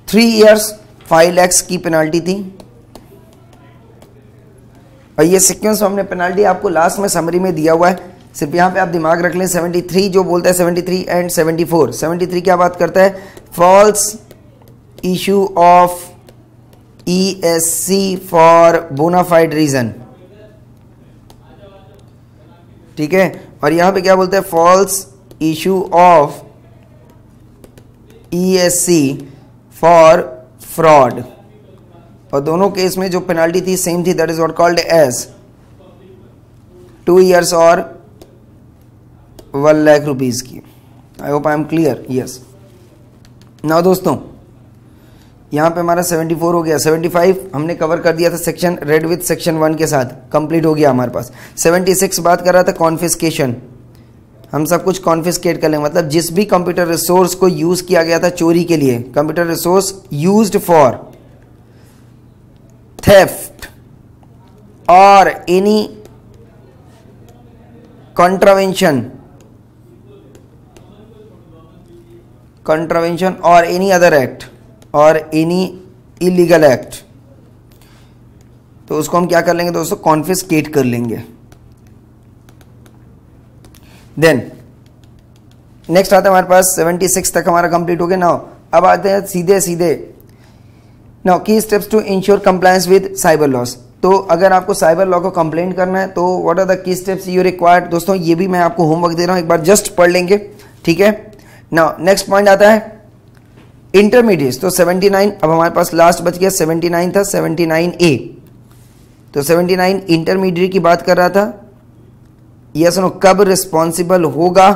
3 ईयर्स 5 lakhs की पेनाल्टी थी, और ये सीक्वेंस हमने पेनाल्टी आपको लास्ट में समरी में दिया हुआ है, सिर्फ यहाँ पे आप दिमाग रख लें। 73 जो बोलता है, 73 एंड 74, 73 क्या बात करता है, false issue of ESC for bona fide reason, ठीक है, और यहाँ पे क्या बोलता है, false issue of ESC for fraud, और दोनों केस में जो पेनाल्टी थी सेम थी, that is what called as 2 years और 1 लाख रुपीज की। I hope I am clear, yes. Now दोस्तों यहां पे हमारा 74 हो गया, 75 हमने कवर कर दिया था सेक्शन रेड विथ सेक्शन 1 के साथ, कंप्लीट हो गया हमारे पास। 76 बात कर रहा था कॉन्फिस्केशन, हम सब कुछ कॉन्फिस्केट कर लेंगे, मतलब जिस भी कंप्यूटर रिसोर्स को यूज किया गया था चोरी के लिए, computer resource used for theft or any contravention or any other act or any illegal act, तो उसको हम क्या कर लेंगे दोस्तों, कॉन्फिस्केट कर लेंगे। देन नेक्स्ट आता है हमारे पास 76 तक हमारा कंप्लीट हो गया। नाउ अब आते हैं सीधे now key steps to ensure compliance with cyber laws. तो अगर आपको साइबर लॉ को कंप्लेन करना है तो what are the key steps you required, दोस्तों ये भी मैं आपको होमवर्क दे रहा हूं, एक बार जस्ट पढ़ लेंगे, ठीक है। नाउ नेक्स्ट पॉइंट आता है इंटरमीडिएट, तो 79 अब हमारे पास लास्ट बच गया, 79 था, 79A, तो 79 इंटरमीडिएट की बात कर रहा था, यस नो, कब रिस्पॉन्सिबल होगा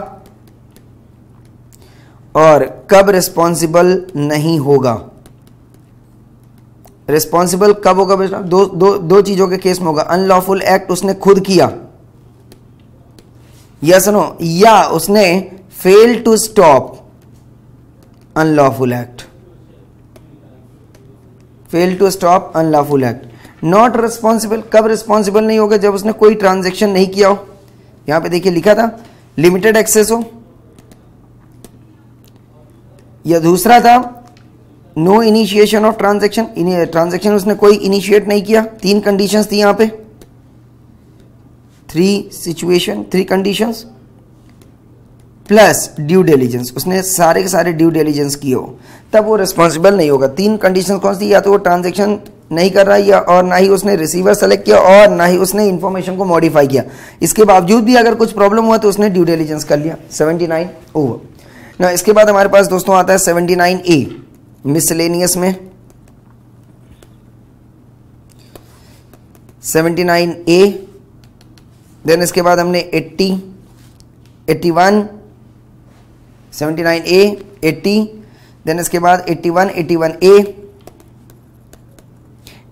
और कब रिस्पॉन्सिबल नहीं होगा। रिस्पॉन्सिबल कब होगा बेटा, दो चीजों के केस में होगा, अनलॉफुल एक्ट उसने खुद किया, यस नो, या उसने fail to stop unlawful act, fail to stop unlawful act. Not responsible, कब रिस्पॉन्सिबल नहीं होगा, जब उसने कोई ट्रांजैक्शन नहीं किया हो, यहां पे देखिए लिखा था लिमिटेड एक्सेस हो, या दूसरा था no initiation of transaction, transaction उसने कोई इनिशिएट नहीं किया। 3 कंडीशंस थी यहां पे, 3 कंडीशंस प्लस ड्यू डिलीजेंस, उसने सारे के सारे ड्यू डिलीजेंस किए हो, तब वो रिस्पॉन्सिबल नहीं होगा। 3 कंडीशंस कौन सी, या तो वो ट्रांजैक्शन नहीं कर रहा है, या और ना ही उसने रिसीवर सेलेक्ट किया, और ना ही उसने इंफॉर्मेशन को मॉडिफाई किया, इसके बावजूद भी अगर कुछ प्रॉब्लम हुआ तो उसने ड्यू डिलीजेंस कर लिया। 79 ओवर। ना इसके बाद हमारे पास दोस्तों आता है 79A मिसलेनियस में, 79A, देन इसके बाद हमने 80, 81, 79A, 80, देन इसके बाद 81, 81A,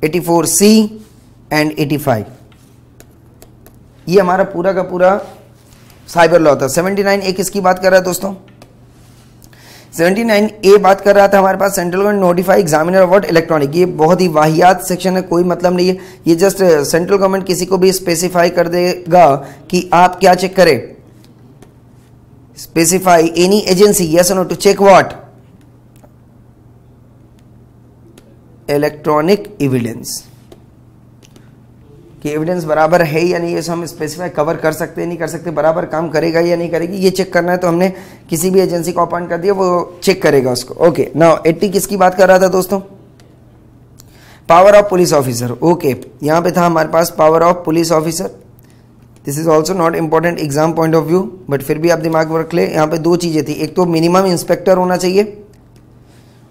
84C एंड 85। ये हमारा पूरा का पूरा साइबर लॉ था। 79A किसकी बात कर रहा है दोस्तों? 79A बात कर रहा था हमारे पास central government notify examiner about electronic. ये बहुत ही वाहियात सेक्शन है, कोई मतलब नहीं है। ये जस्ट सेंट्रल गवर्नमेंट किसी को भी स्पेसिफाई कर देगा कि आप क्या चेक करें, स्पेसिफाई एनी एजेंसी यस और no to check what, electronic evidence, कि एविडेंस बराबर है या नहीं, ये हम स्पेसिफाई कवर कर सकते हैं नहीं कर सकते, बराबर काम करेगा या नहीं करेगी, ये चेक करना है। तो हमने किसी भी एजेंसी को अपॉइंट कर दिया, वो चेक करेगा उसको। ओके, नाउ 80 किसकी बात कर रहा था दोस्तों? Power of police officer. Okay, यहां पे था हमारे पास power of police officer. This is also not important exam point of view, but फिर भी आप दिमाग में रख ले। यहाँ पे दो चीजें थी, एक तो मिनिमम इंस्पेक्टर होना चाहिए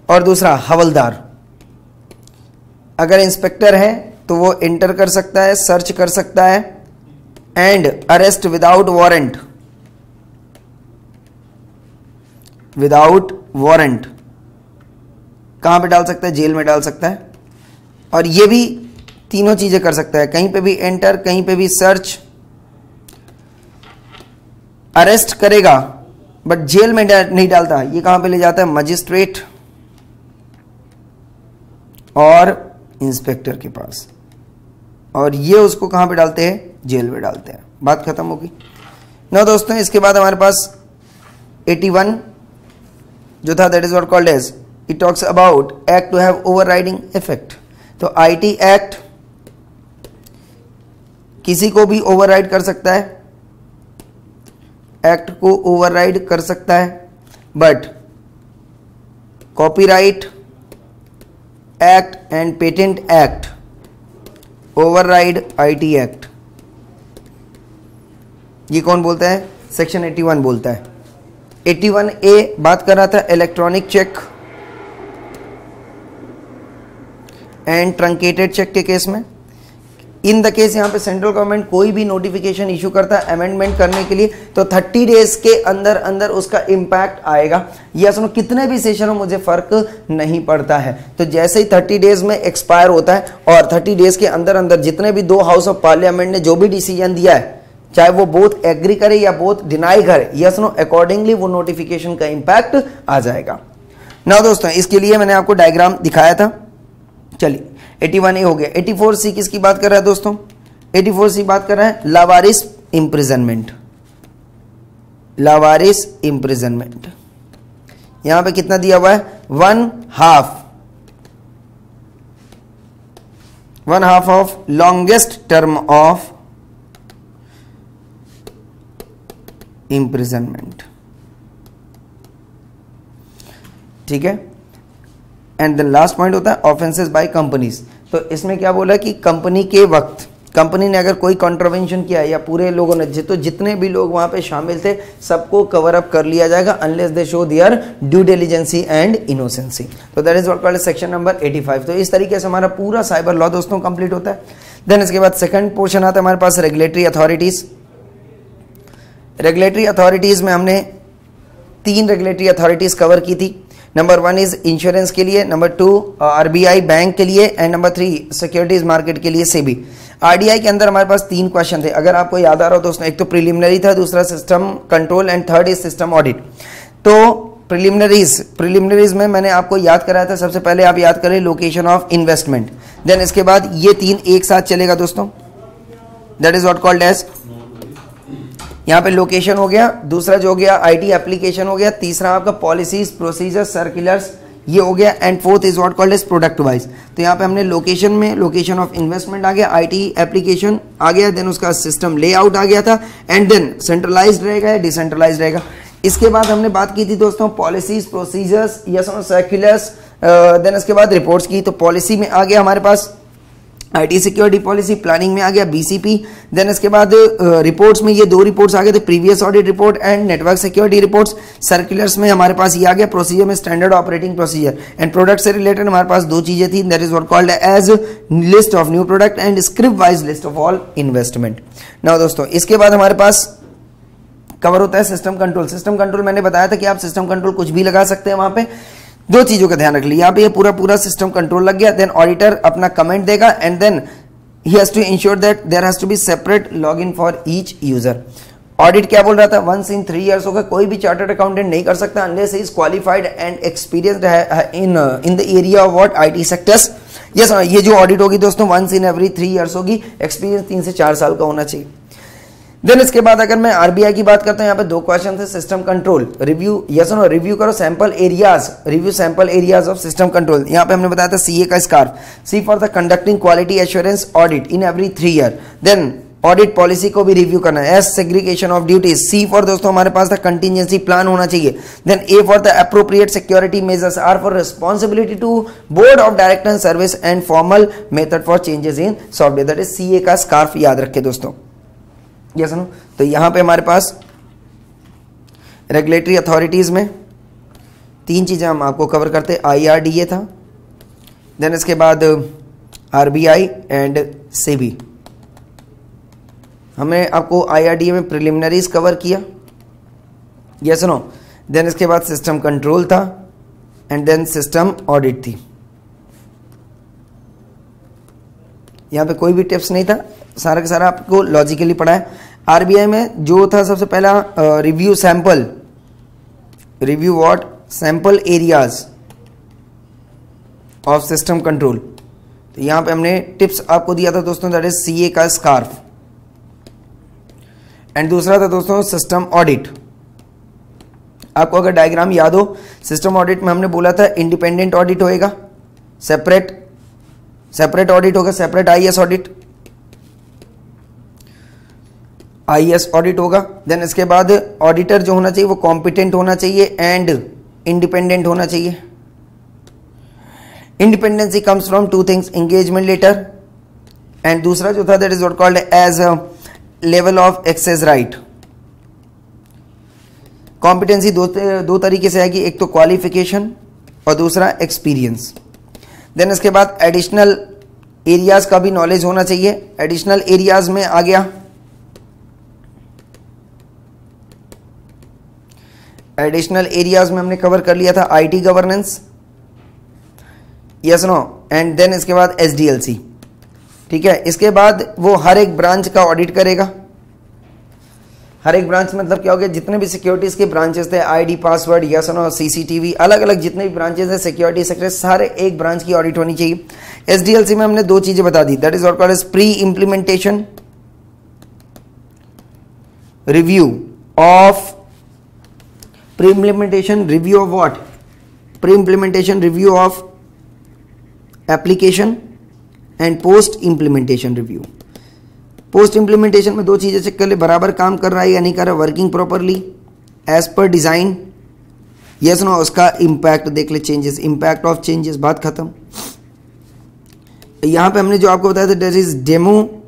और दूसरा हवलदार। अगर इंस्पेक्टर है तो वो एंटर कर सकता है, सर्च कर सकता है and arrest without warrant, without warrant कहां पे डाल सकता है? जेल में डाल सकता है। और ये भी तीनों चीजें कर सकता है, कहीं पे भी एंटर, कहीं पे भी सर्च, अरेस्ट करेगा बट जेल में नहीं डालता। ये कहां पे ले जाता है? मजिस्ट्रेट और इंस्पेक्टर के पास, और ये उसको कहां पे डालते हैं? जेल में डालते हैं। बात खत्म होगी ना दोस्तों। इसके बाद हमारे पास 81 जो था, that is what called as, it talks about act to have overriding effect. तो आईटी एक्ट किसी को भी ओवरराइड कर सकता है, एक्ट को ओवरराइड कर सकता है, but copyright act and patent act override IT act. ये कौन बोलता है? सेक्शन 81 बोलता है। 81A बात कर रहा था electronic cheque and truncated cheque के केस में। इन द केस यहाँ पे सेंट्रल गवर्नमेंट कोई भी नोटिफिकेशन इशू करता है अमेंडमेंट करने के लिए, तो 30 डेज के अंदर अंदर उसका इंपैक्ट आएगा। या सुनो, कितने भी सेशन हो मुझे फर्क नहीं पड़ता है। तो जैसे ही 30 डेज में एक्सपायर होता है और 30 डेज के अंदर अंदर जितने भी दो हाउस ऑफ पार्लियामेंट ने जो भी डिसीजन दिया है, चाहे वो बोथ एग्री करे या बोथ डिनाई करे, यस नो, अकॉर्डिंगली वो नोटिफिकेशन का इंपैक्ट आ जाएगा। ना दोस्तों, इसके लिए मैंने आपको डायग्राम दिखाया था। चलिए, 81A हो गया। 84C किसकी बात कर रहा है दोस्तों? 84C बात कर रहा है लावारिस इंप्रिजनमेंट। लावारिस इंप्रिजनमेंट यहां पे कितना दिया हुआ है? 1/2 of longest term of imprisonment. ठीक है। एंड द लास्ट पॉइंट होता है ऑफेंसेस बाय कंपनीज। तो इसमें क्या बोला कि कंपनी के वक्त कंपनी ने अगर कोई कॉन्ट्रवेंशन किया है या पूरे लोगों ने, तो जितने भी लोग वहां पे शामिल थे सबको कवर अप कर लिया जाएगा unless they show their due diligency and innocency. तो that is what called section number 85। तो इस तरीके से हमारा पूरा साइबर लॉ दोस्तों कंप्लीट होता है। देन इसके बाद सेकंड पोर्शन आता है हमारे पास रेगुलेटरी अथॉरिटीज। रेगुलेटरी अथॉरिटीज में हमने 3 रेगुलेटरी अथॉरिटीज कवर की थी। नंबर 1 इज इंश्योरेंस के लिए, नंबर 2 आरबीआई बैंक के लिए, एंड नंबर 3 सिक्योरिटीज मार्केट के लिए सेबी। आरडीआई के अंदर हमारे पास 3 क्वेश्चन थे, अगर आपको याद आ रहा हो दोस्तों। एक तो प्रिलिमिनरी था, दूसरा system control and third is system audit. तो प्रिलिमिनरीज में मैंने आपको याद कराया था। सबसे पहले आप याद करें लोकेशन ऑफ इन्वेस्टमेंट, देन इसके बाद ये 3 एक साथ चलेगा दोस्तों, that is what called as, यहाँ पे लोकेशन हो गया, दूसरा जो हो गया आईटी एप्लीकेशन हो गया, तीसरा आपका पॉलिसीज प्रोसीजर्स सर्कुलर्स ये हो गया, and fourth is what called as product wise. तो यहाँ पे हमने लोकेशन में लोकेशन ऑफ इन्वेस्टमेंट आ गया, आईटी एप्लीकेशन आ गया, देन उसका सिस्टम लेआउट आ गया था, एंड देन सेंट्रलाइज्ड रहेगा या डिसेंट्रलाइज्ड रहेगा। इसके बाद हमने बात की थी दोस्तों पॉलिसीज प्रोसीजर्स या सर्कुलर्स, देन इसके बाद रिपोर्ट्स की। तो पॉलिसी में आ गया हमारे पास आईटी सिक्योरिटी पॉलिसी प्लानिंग में आ गया बीसीपी। देन इसके बाद रिपोर्ट्स में ये 2 रिपोर्ट्स आ गए थे, previous audit report and network security reports. Circulars में हमारे पास ये आ गया, प्रोसीजर में standard operating procedure and product से रिलेटेड हमारे पास 2 चीजें थी, that is what called as list of new product and script wise list of all investment. Now दोस्तों इसके बाद हमारे पास कवर होता है सिस्टम कंट्रोल। सिस्टम कंट्रोल मैंने बताया था कि आप सिस्टम कंट्रोल कुछ भी लगा सकते हैं, वहां पे 2 चीजों का ध्यान रख लिया, यहाँ पे ये पूरा सिस्टम कंट्रोल लग गया। देन ऑडिटर अपना कमेंट देगा and then he has to ensure that there has to be separate login for each user. Audit क्या बोल रहा था, वंस इन 3 इयर्स होगा, कोई भी चार्टर्ड अकाउंटेंट नहीं कर सकता unless he is qualified and experienced in the area of what IT sectors. Yes, ये जो ऑडिट होगी दोस्तों वंस इन एवरी 3 इयर्स होगी, एक्सपीरियंस 3 से 4 साल का होना चाहिए। देन इसके बाद अगर मैं आरबीआई की बात करता हूं, यहाँ पे 2 क्वेश्चन थे, system control review, yes no, review करो sample areas, review sample areas of system control. यहाँ पे हमने बताया था सीए का scarf, C for the conducting quality assurance audit in every 3 year. Then audit policy को भी रिव्यू करना है, S segregation of duties, C for दोस्तों हमारे पास था कंटिजेंसी प्लान होना चाहिए। Then A for the appropriate security measures, R for responsibility to board of director service and formal method for changes in software, that is CA का स्कार्फ, याद रखे दोस्तों। यस नो, तो यहां पे हमारे पास रेगुलेटरी अथॉरिटीज में 3 चीजें हम आपको कवर करते, आईआरडीए था, देन इसके बाद आरबीआई एंड सेबी। हमने आपको आईआरडीए में प्रिलिमिनरीज कवर किया, यस नो, देन इसके बाद सिस्टम कंट्रोल था एंड देन सिस्टम ऑडिट थी। यहां पे कोई भी टिप्स नहीं था, सारा का सारा आपको लॉजिकली पढ़ा है। आरबीआई में जो था सबसे पहला review sample, review what sample areas of system control, तो यहां पे हमने टिप्स आपको दिया था दोस्तों, दैट इज सीए का स्कार्फ। एंड दूसरा था दोस्तों सिस्टम ऑडिट। आपको अगर डायग्राम याद हो, सिस्टम ऑडिट में हमने बोला था इंडिपेंडेंट ऑडिट होएगा, सेपरेट ऑडिट होगा, सेपरेट आईएएस ऑडिट होगा। देन इसके बाद ऑडिटर जो होना चाहिए वो कॉम्पिटेंट होना चाहिए एंड इंडिपेंडेंट होना चाहिए। Independency comes from 2 things, engagement letter and दूसरा जो था that is what called as level of access right. Competency दो तरीके से आएगी, एक तो क्वालिफिकेशन और दूसरा एक्सपीरियंस। देन इसके बाद एडिशनल एरियाज का भी नॉलेज होना चाहिए। एडिशनल एरियाज में आ गया, एडिशनल एरियाज में हमने कवर कर लिया था IT governance, yes no, and then इसके बाद एसडीएलसी। ठीक है, इसके बाद वो हर एक ब्रांच का ऑडिट करेगा। हर एक ब्रांच मतलब क्या हो गया, जितने भी सिक्योरिटीज के ब्रांचेस थे, ID, password, yes no, CCTV, अलग अलग जितने भी ब्रांचेस है सिक्योरिटी सेक्टर, सारे एक ब्रांच की ऑडिट होनी चाहिए। एसडीएलसी में हमने 2 चीजें बता दी, that is what called as pre implementation review of, pre-implementation review of what? Pre-implementation review of application and post-implementation review. Post-implementation में 2 चीज़ें चेक कर ले, बराबर काम कर रहा है या नहीं कर रहा, working properly as per design, yes no, उसका इम्पैक्ट देख ले, चेंजेस, इम्पैक्ट ऑफ चेंजेस, बात खत्म। यहाँ पे हमने जो आपको बताया था that is demo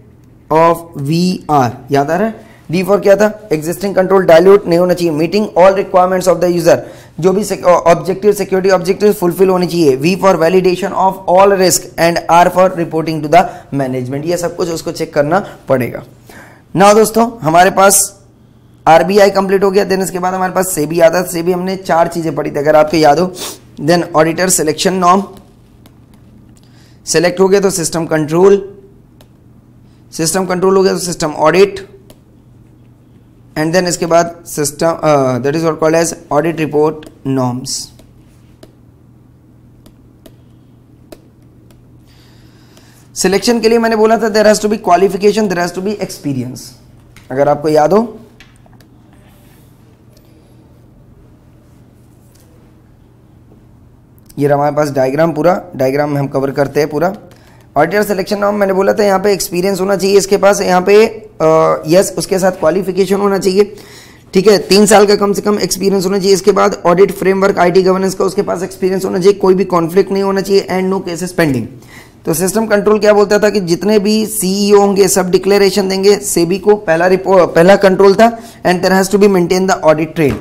of VR, याद आ रहा है। डी फॉर क्या था, एग्जिस्टिंग कंट्रोल डायल्यूट नहीं होना चाहिए, meeting all requirements of the user, जो भी ऑब्जेक्टिव सिक्योरिटी ऑब्जेक्टिव फुलफिल होनी चाहिए। V for validation of all risk and R for reporting to the management, ये सब कुछ उसको चेक करना पड़ेगा। नाउ दोस्तों हमारे पास आरबीआई कंप्लीट हो गया, देन इसके बाद हमारे पास सेबी आता है। सेबी हमने 4 चीजें पढ़ी थी अगर आपको याद हो। Then auditor selection norm, select हो गया तो सिस्टम कंट्रोल, सिस्टम कंट्रोल हो गया तो सिस्टम ऑडिट, एंड देन इसके बाद system that is what called as audit report norms. Selection के लिए मैंने बोला था there has to be qualification, there has to be experience, अगर आपको याद हो। ये हमारे पास डायग्राम, पूरा डायग्राम में हम कवर करते हैं पूरा। ऑडिटर सिलेक्शन नॉर्म मैंने बोला था यहाँ पे एक्सपीरियंस होना चाहिए इसके पास, यहाँ पे यस उसके साथ क्वालिफिकेशन होना चाहिए। ठीक है, 3 साल का कम से कम एक्सपीरियंस होना चाहिए। इसके बाद ऑडिट फ्रेमवर्क आईटी गवर्नेंस का उसके पास एक्सपीरियंस होना चाहिए, कोई भी कॉन्फ्लिक्ट नहीं होना चाहिए एंड नो केसेस पेंडिंग। तो सिस्टम कंट्रोल क्या बोलता था कि जितने भी सीईओ होंगे सब डिक्लेरेशन देंगे सेबी को, पहला कंट्रोल था। And there has to be maintain the audit trail,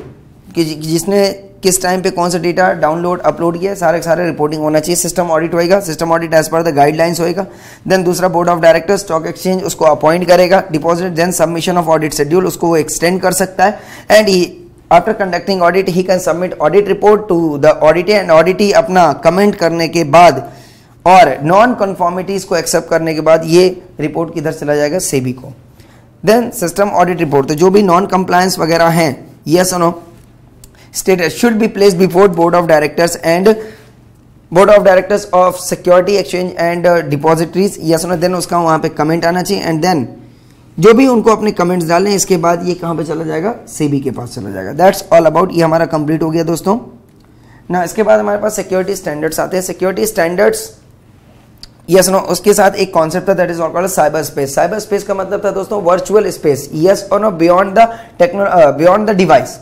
कि जिसने किस टाइम पे कौन सा डेटा डाउनलोड अपलोड किया, सारे रिपोर्टिंग होना चाहिए। सिस्टम ऑडिट होएगा, system audit as per the guidelines होएगा। देन दूसरा board of directors stock exchange उसको अपॉइंट करेगा। Deposit then submission of audit schedule, उसको वो एक्सटेंड कर सकता है। And after conducting audit he can submit audit report to the auditor, and auditee अपना कमेंट करने के बाद और नॉन कन्फॉर्मिटीज को एक्सेप्ट करने के बाद ये रिपोर्ट किधर चला जाएगा, सेबी को। देन सिस्टम ऑडिट रिपोर्ट, तो जो भी नॉन कंप्लायंस वगैरह हैं, यस और no, status should be placed before board of directors of security exchange and depositories, yes or no, then उसका वहां पे कमेंट आना चाहिए। एंड देन जो भी उनको अपने कमेंट्स डालने, इसके बाद ये कहां पे चला जाएगा, सेबी के पास चला जाएगा। दैट्स ऑल अबाउट, ये हमारा कंप्लीट हो गया दोस्तों ना। इसके बाद हमारे पास सिक्योरिटी स्टैंडर्ड्स आते हैं। सिक्योरिटी स्टैंडर्ड्स, यस नो, उसके साथ एक कॉन्सेप्ट था that is called cyber space. Cyber space का मतलब था दोस्तों वर्चुअल स्पेस, यस और no, beyond the device.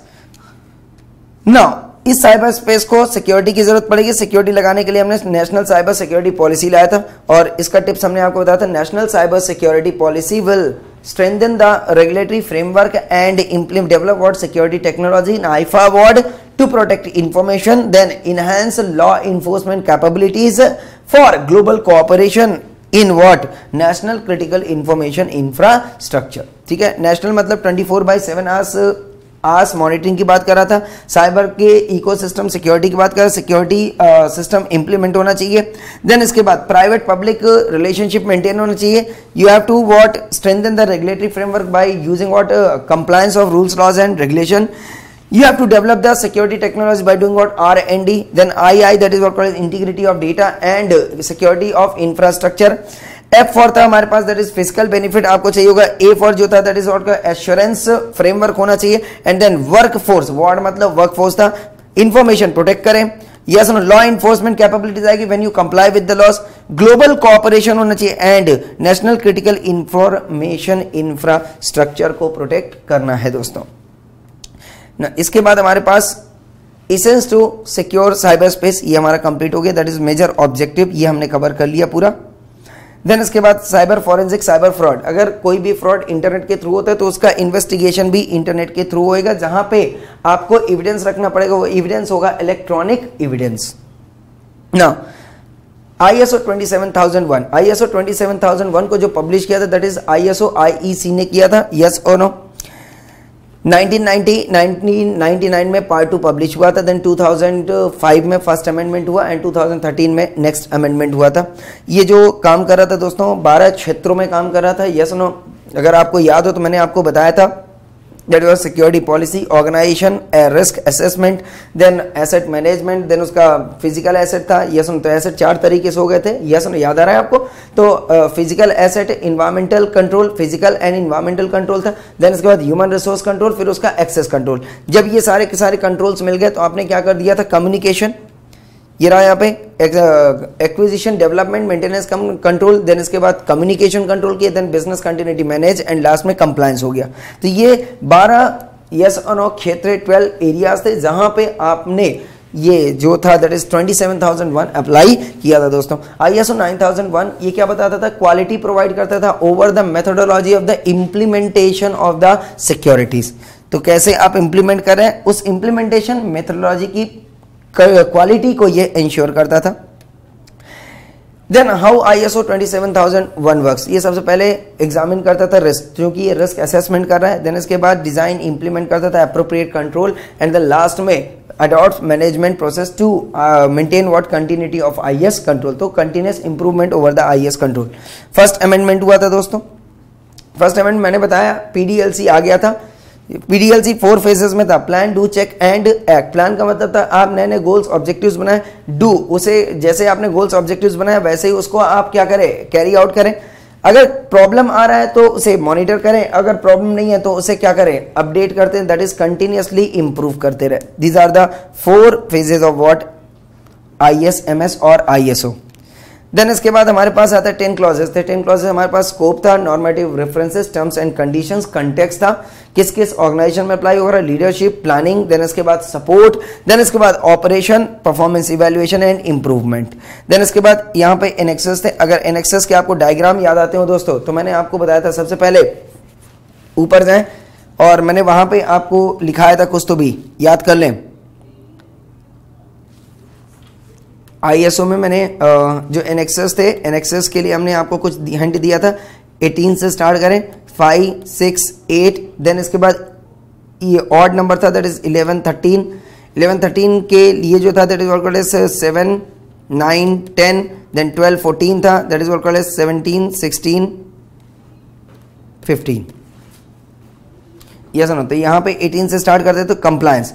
Now इस साइबर स्पेस को सिक्योरिटी की जरूरत पड़ेगी। सिक्योरिटी लगाने के लिए हमने नेशनल साइबर सिक्योरिटी पॉलिसी लाया था, और इसका टिप्स हमने आपको बताया था। National cyber security policy will strengthen the regulatory framework and develop what security technology in IFA award to protect information, then enhance law enforcement capabilities for global cooperation in what national critical information infrastructure। ठीक है, नेशनल मतलब 24/7 आस मॉनिटरिंग की बात कर रहा था, साइबर के इकोसिस्टम सिक्योरिटी की बात कर रहा था, सिक्योरिटी सिस्टम इंप्लीमेंट होना चाहिए। देन इसके बाद प्राइवेट पब्लिक रिलेशनशिप मेंटेन होना चाहिए। You have to what strengthen the regulatory framework by using what compliance of rules, laws and regulation. You have to develop the security technology by doing what R&D. Then II, that is what called integrity of data and security of infrastructure. F for था हमारे पास दैट इज फिजिकल बेनिफिट आपको चाहिए होगा। A फॉर जो था दैट इज व्हाट का एश्योरेंस फ्रेमवर्क होना चाहिए। And then work force, word मतलब वर्क फोर्स था, इंफॉर्मेशन प्रोटेक्ट करें। Yes no, law enforcement capabilities आएगी when you comply with the laws. Global cooperation होना चाहिए and national critical information infrastructure को प्रोटेक्ट करना है दोस्तों ना। इसके बाद हमारे पास essence to secure cyber space, ये हमारा कंप्लीट हो गया। दैट इज मेजर ऑब्जेक्टिव, ये हमने कवर कर लिया पूरा। देन इसके बाद साइबर फॉरेंसिक, साइबर फ्रॉड। अगर कोई भी फ्रॉड इंटरनेट के थ्रू होता है तो उसका इन्वेस्टिगेशन भी इंटरनेट के थ्रू होएगा, जहां पे आपको एविडेंस रखना पड़ेगा। वो एविडेंस होगा इलेक्ट्रॉनिक एविडेंस ना। ISO 27001, ISO 27001 को जो पब्लिश किया था दैट इज ISO IEC ने किया था, यस और नो। 1999 में पार्ट 2 पब्लिश हुआ था। देन 2005 में फर्स्ट अमेंडमेंट हुआ एंड 2013 में नेक्स्ट अमेंडमेंट हुआ था। ये जो काम कर रहा था दोस्तों 12 क्षेत्रों में काम कर रहा था, यस नो। अगर आपको याद हो तो मैंने आपको बताया था that was security policy, organisation, risk assessment, then asset management, then उसका फिजिकल एसेट था, यस नो। तो एसेट 4 तरीके से हो गए थे, यस नो, याद आ रहा है आपको। तो physical asset, environmental control, physical and environmental control था। देन इसके बाद ह्यूमन रिसोर्स कंट्रोल, फिर उसका एक्सेस कंट्रोल। जब ये सारे के सारे कंट्रोल्स मिल गए तो आपने क्या कर दिया था, कम्युनिकेशन, ये रहा यहाँ पे acquisition, development, maintenance control, then इसके बाद कम्युनिकेशन कंट्रोल किया, then business continuity manage and last में कंप्लायंस हो गया। तो ये 12 यस और नो क्षेत्र, 12 एरियाज थे जहां पे आपने ये जो था दैट इज 27001 अप्लाई किया था दोस्तों। ISO 9001 ये क्या बताता था, क्वालिटी प्रोवाइड करता था over the methodology of the implementation of the securities. तो कैसे आप इंप्लीमेंट करें, उस इंप्लीमेंटेशन मेथोडोलॉजी की क्वालिटी को ये इंश्योर करता था। देन हाउ ISO 27001 वर्क्स, ये सबसे पहले एग्जामिन करता था रिस्क, क्योंकि ये रिस्क असेसमेंट कर रहा है। देन इसके बाद डिजाइन इंप्लीमेंट करता था, appropriate control, and then last में adopt management process to maintain what continuity of IS control. तो continuous improvement over the IS control. First amendment हुआ था दोस्तों। फर्स्ट अमेंडमेंट मैंने बताया PDLC आ गया था। PDLC 4 फेजेस में था, plan, do, check and act. Plan का मतलब था आप नए नए गोल्स ऑब्जेक्टिव्स बनाए। डू, उसे जैसे आपने गोल्स ऑब्जेक्टिव्स बनाया वैसे ही उसको आप क्या करें, कैरी आउट करें। अगर प्रॉब्लम आ रहा है तो उसे मॉनिटर करें, अगर प्रॉब्लम नहीं है तो उसे क्या करें, अपडेट करते हैं, दैट इज कंटिन्यूअसली इंप्रूव करते रहे। These are the 4 phases of what ISMS और ISO। देन इसके बाद हमारे पास आता है 10 क्लॉजेस थे। 10 क्लॉजेस हमारे पास स्कोप था, normative references, terms and conditions, context था, किस किस ऑर्गेनाइजेशन में अप्लाई हो रहा है, लीडरशिप, प्लानिंग, देन इसके बाद सपोर्ट, देन इसके बाद operation, performance evaluation and improvement. Then इसके बाद यहाँ पे एनेक्सेस थे। अगर एनेक्सेस के आपको डायग्राम याद आते हो दोस्तों, तो मैंने आपको बताया था सबसे पहले ऊपर जाएं और मैंने वहां पे आपको लिखाया था कुछ, तो भी याद कर लें। ISO में मैंने जो एनेक्सेस थे, एनेक्सेस के लिए हमने आपको कुछ हिंट दिया था। 18 से स्टार्ट करें, 5, 6, 8, देन इसके बाद ये ऑड नंबर था, दैट इज 11, 13। 11, 13 के लिए जो था that is what called as 7, 9, 10, then 12, 14 था, that is what called as 17, 16, 15। Yes और नो। तो यहाँ पे 18 से स्टार्ट करते तो कंप्लायंस,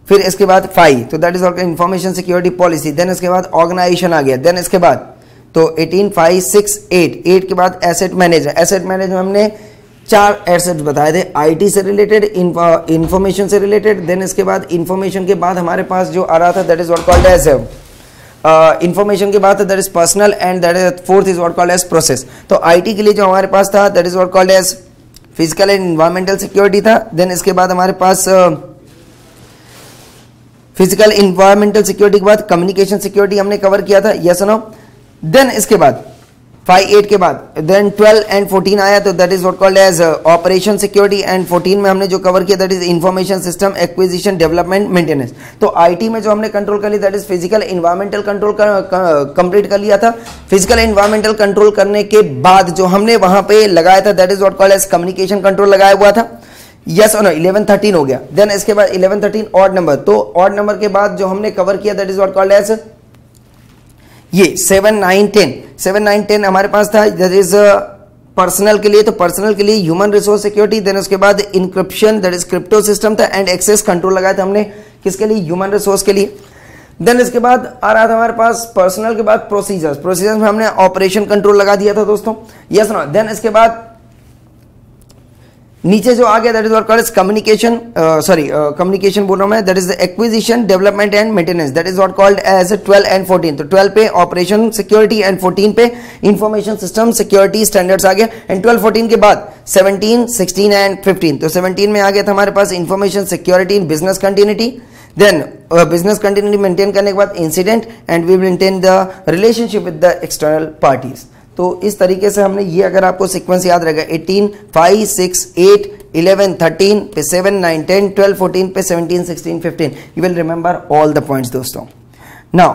फिर इसके बाद 5, तो that is information security policy, then इसके बाद ऑर्गेनाइजेशन आ गया, देन इसके बाद तो 18, 5, 6, 8 के बाद एसेट मैनेजर। एसेट मैनेजर में हमने 4 एसेट्स बताए थे, IT से रिलेटेड, इंफॉर्मेशन से रिलेटेड, देन इसके बाद इंफॉर्मेशन के बाद हमारे पास जो आ रहा था that is what called as information के बाद that is personal and that is fourth is what called as process. तो IT के लिए जो हमारे पास था that is what called as physical and environmental security था। देन इसके बाद हमारे पास फिजिकल इन्वायरमेंटल सिक्योरिटी के बाद कम्युनिकेशन सिक्योरिटी हमने कवर किया था, यस नो। देन इसके बाद 5, 8 के बाद देन 12 एंड 14 आया, तो that is what called as operation security and 14 में हमने जो कवर किया that is information system acquisition development maintenance. तो IT में जो हमने कंट्रोल कर लिया that is physical environmental control complete कर लिया था। फिजिकल इन्वायरमेंटल कंट्रोल करने के बाद जो हमने वहां पे लगाया था that is what called as communication control लगाया हुआ था, यस और नो। 11, 13 हो गया। देन इसके बाद 11, 13 ऑड नंबर, तो ऑड नंबर के बाद जो हमने कवर किया that is what called as ये 7, 9, 10। 7, 9, 10 हमारे पास था दैट इज पर्सनल के लिए, तो पर्सनल के लिए ह्यूमन रिसोर्स सिक्योरिटी, देन उसके बाद encryption that is crypto system था एंड एक्सेस कंट्रोल लगाया था हमने, किसके लिए, ह्यूमन रिसोर्स के लिए। देन इसके बाद आ रहा था हमारे पास पर्सनल के बाद प्रोसीजर्स। प्रोसीजर्स में हमने ऑपरेशन कंट्रोल लगा दिया था दोस्तों, यस नो। देन इसके बाद नीचे जो आ गया that is what called communication, communication बोल रहा हूं मैं, that is acquisition development and maintenance, that is what called as 12 and 14। तो 12 पे ऑपरेशन सिक्योरिटी एंड 14 पे इंफॉर्मेशन सिस्टम सिक्योरिटी स्टैंडर्ड्स आ गया। एंड 12, 14 के बाद 17, 16 एंड 15। तो 17 में आ गया था हमारे पास information security in business continuity, then business continuity maintain करने के बाद incident and we maintain the relationship with the external parties. तो इस तरीके से हमने ये, अगर आपको सीक्वेंस याद रहेगा, 18, 5, 6, 8, 11, 13 पे 7, 9, 10, 12, 14 पे 17, 16, 15, you will remember all the points दोस्तों। नाउ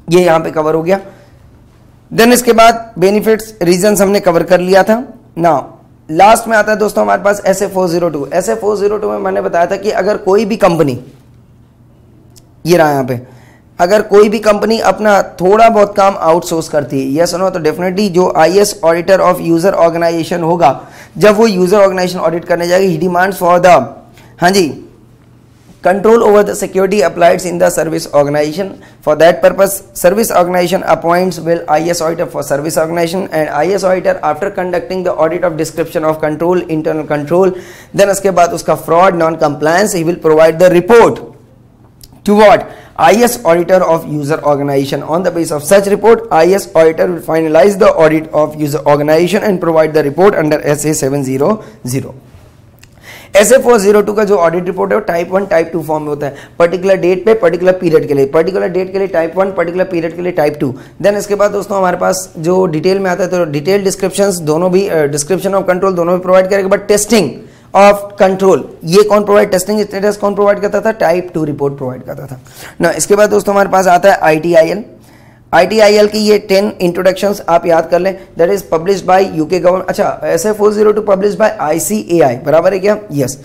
ये यहां पे कवर हो गया। देन इसके बाद बेनिफिट्स रीजंस हमने कवर कर लिया था। नाउ लास्ट में आता है दोस्तों हमारे पास SA402। SA402 में मैंने बताया था कि अगर कोई भी कंपनी, ये रहा यहां पे, अगर कोई भी कंपनी अपना थोड़ा बहुत काम आउटसोर्स करती है, यस नो, तो डेफिनेटली जो IS auditor of user organisation होगा, जब वो यूजर ऑर्गेनाइजेशन ऑडिट करने जाएगा, ही डिमांड्स फॉर द, हाँ जी, control over the security applied in the service organization. For that purpose, service organization appoints will IS auditor for service organization, and IS auditor after conducting the audit of description of control, internal control, then उसके बाद उसका fraud, non-compliance, he will provide the report to what? IS auditor of user organization. On the basis of such report, IS auditor will finalize the audit of user organization and provide the report under SA700. SA402 का जो ऑडिट रिपोर्ट है वो टाइप 1 टाइप 2 फॉर्म में होता है, पर्टिकुलर डेट पे पर्टिकुलर पीरियड के लिए, पर्टिकुलर डेट के लिए टाइप 1, पर्टिकुलर पीरियड के लिए टाइप 2। देन इसके बाद दोस्तों हमारे पास जो डिटेल में आता है, तो डिटेल डिस्क्रिप्शंस दोनों भी, डिस्क्रिप्शन ऑफ कंट्रोल दोनों भी प्रोवाइड करेगा, बट टेस्टिंग ऑफ कंट्रोल ये कौन प्रोवाइड, टेस्टिंग स्टेटस कौन प्रोवाइड करता था, टाइप 2 रिपोर्ट प्रोवाइड करता था ना। इसके बाद दोस्तों हमारे पास आता है ITIL। ITIL की ये 10 इंट्रोडक्शंस आप याद कर लें, that is published by UK government. अच्छा, SA402 पब्लिश्ड बाय ICAI, बराबर है क्या, यस।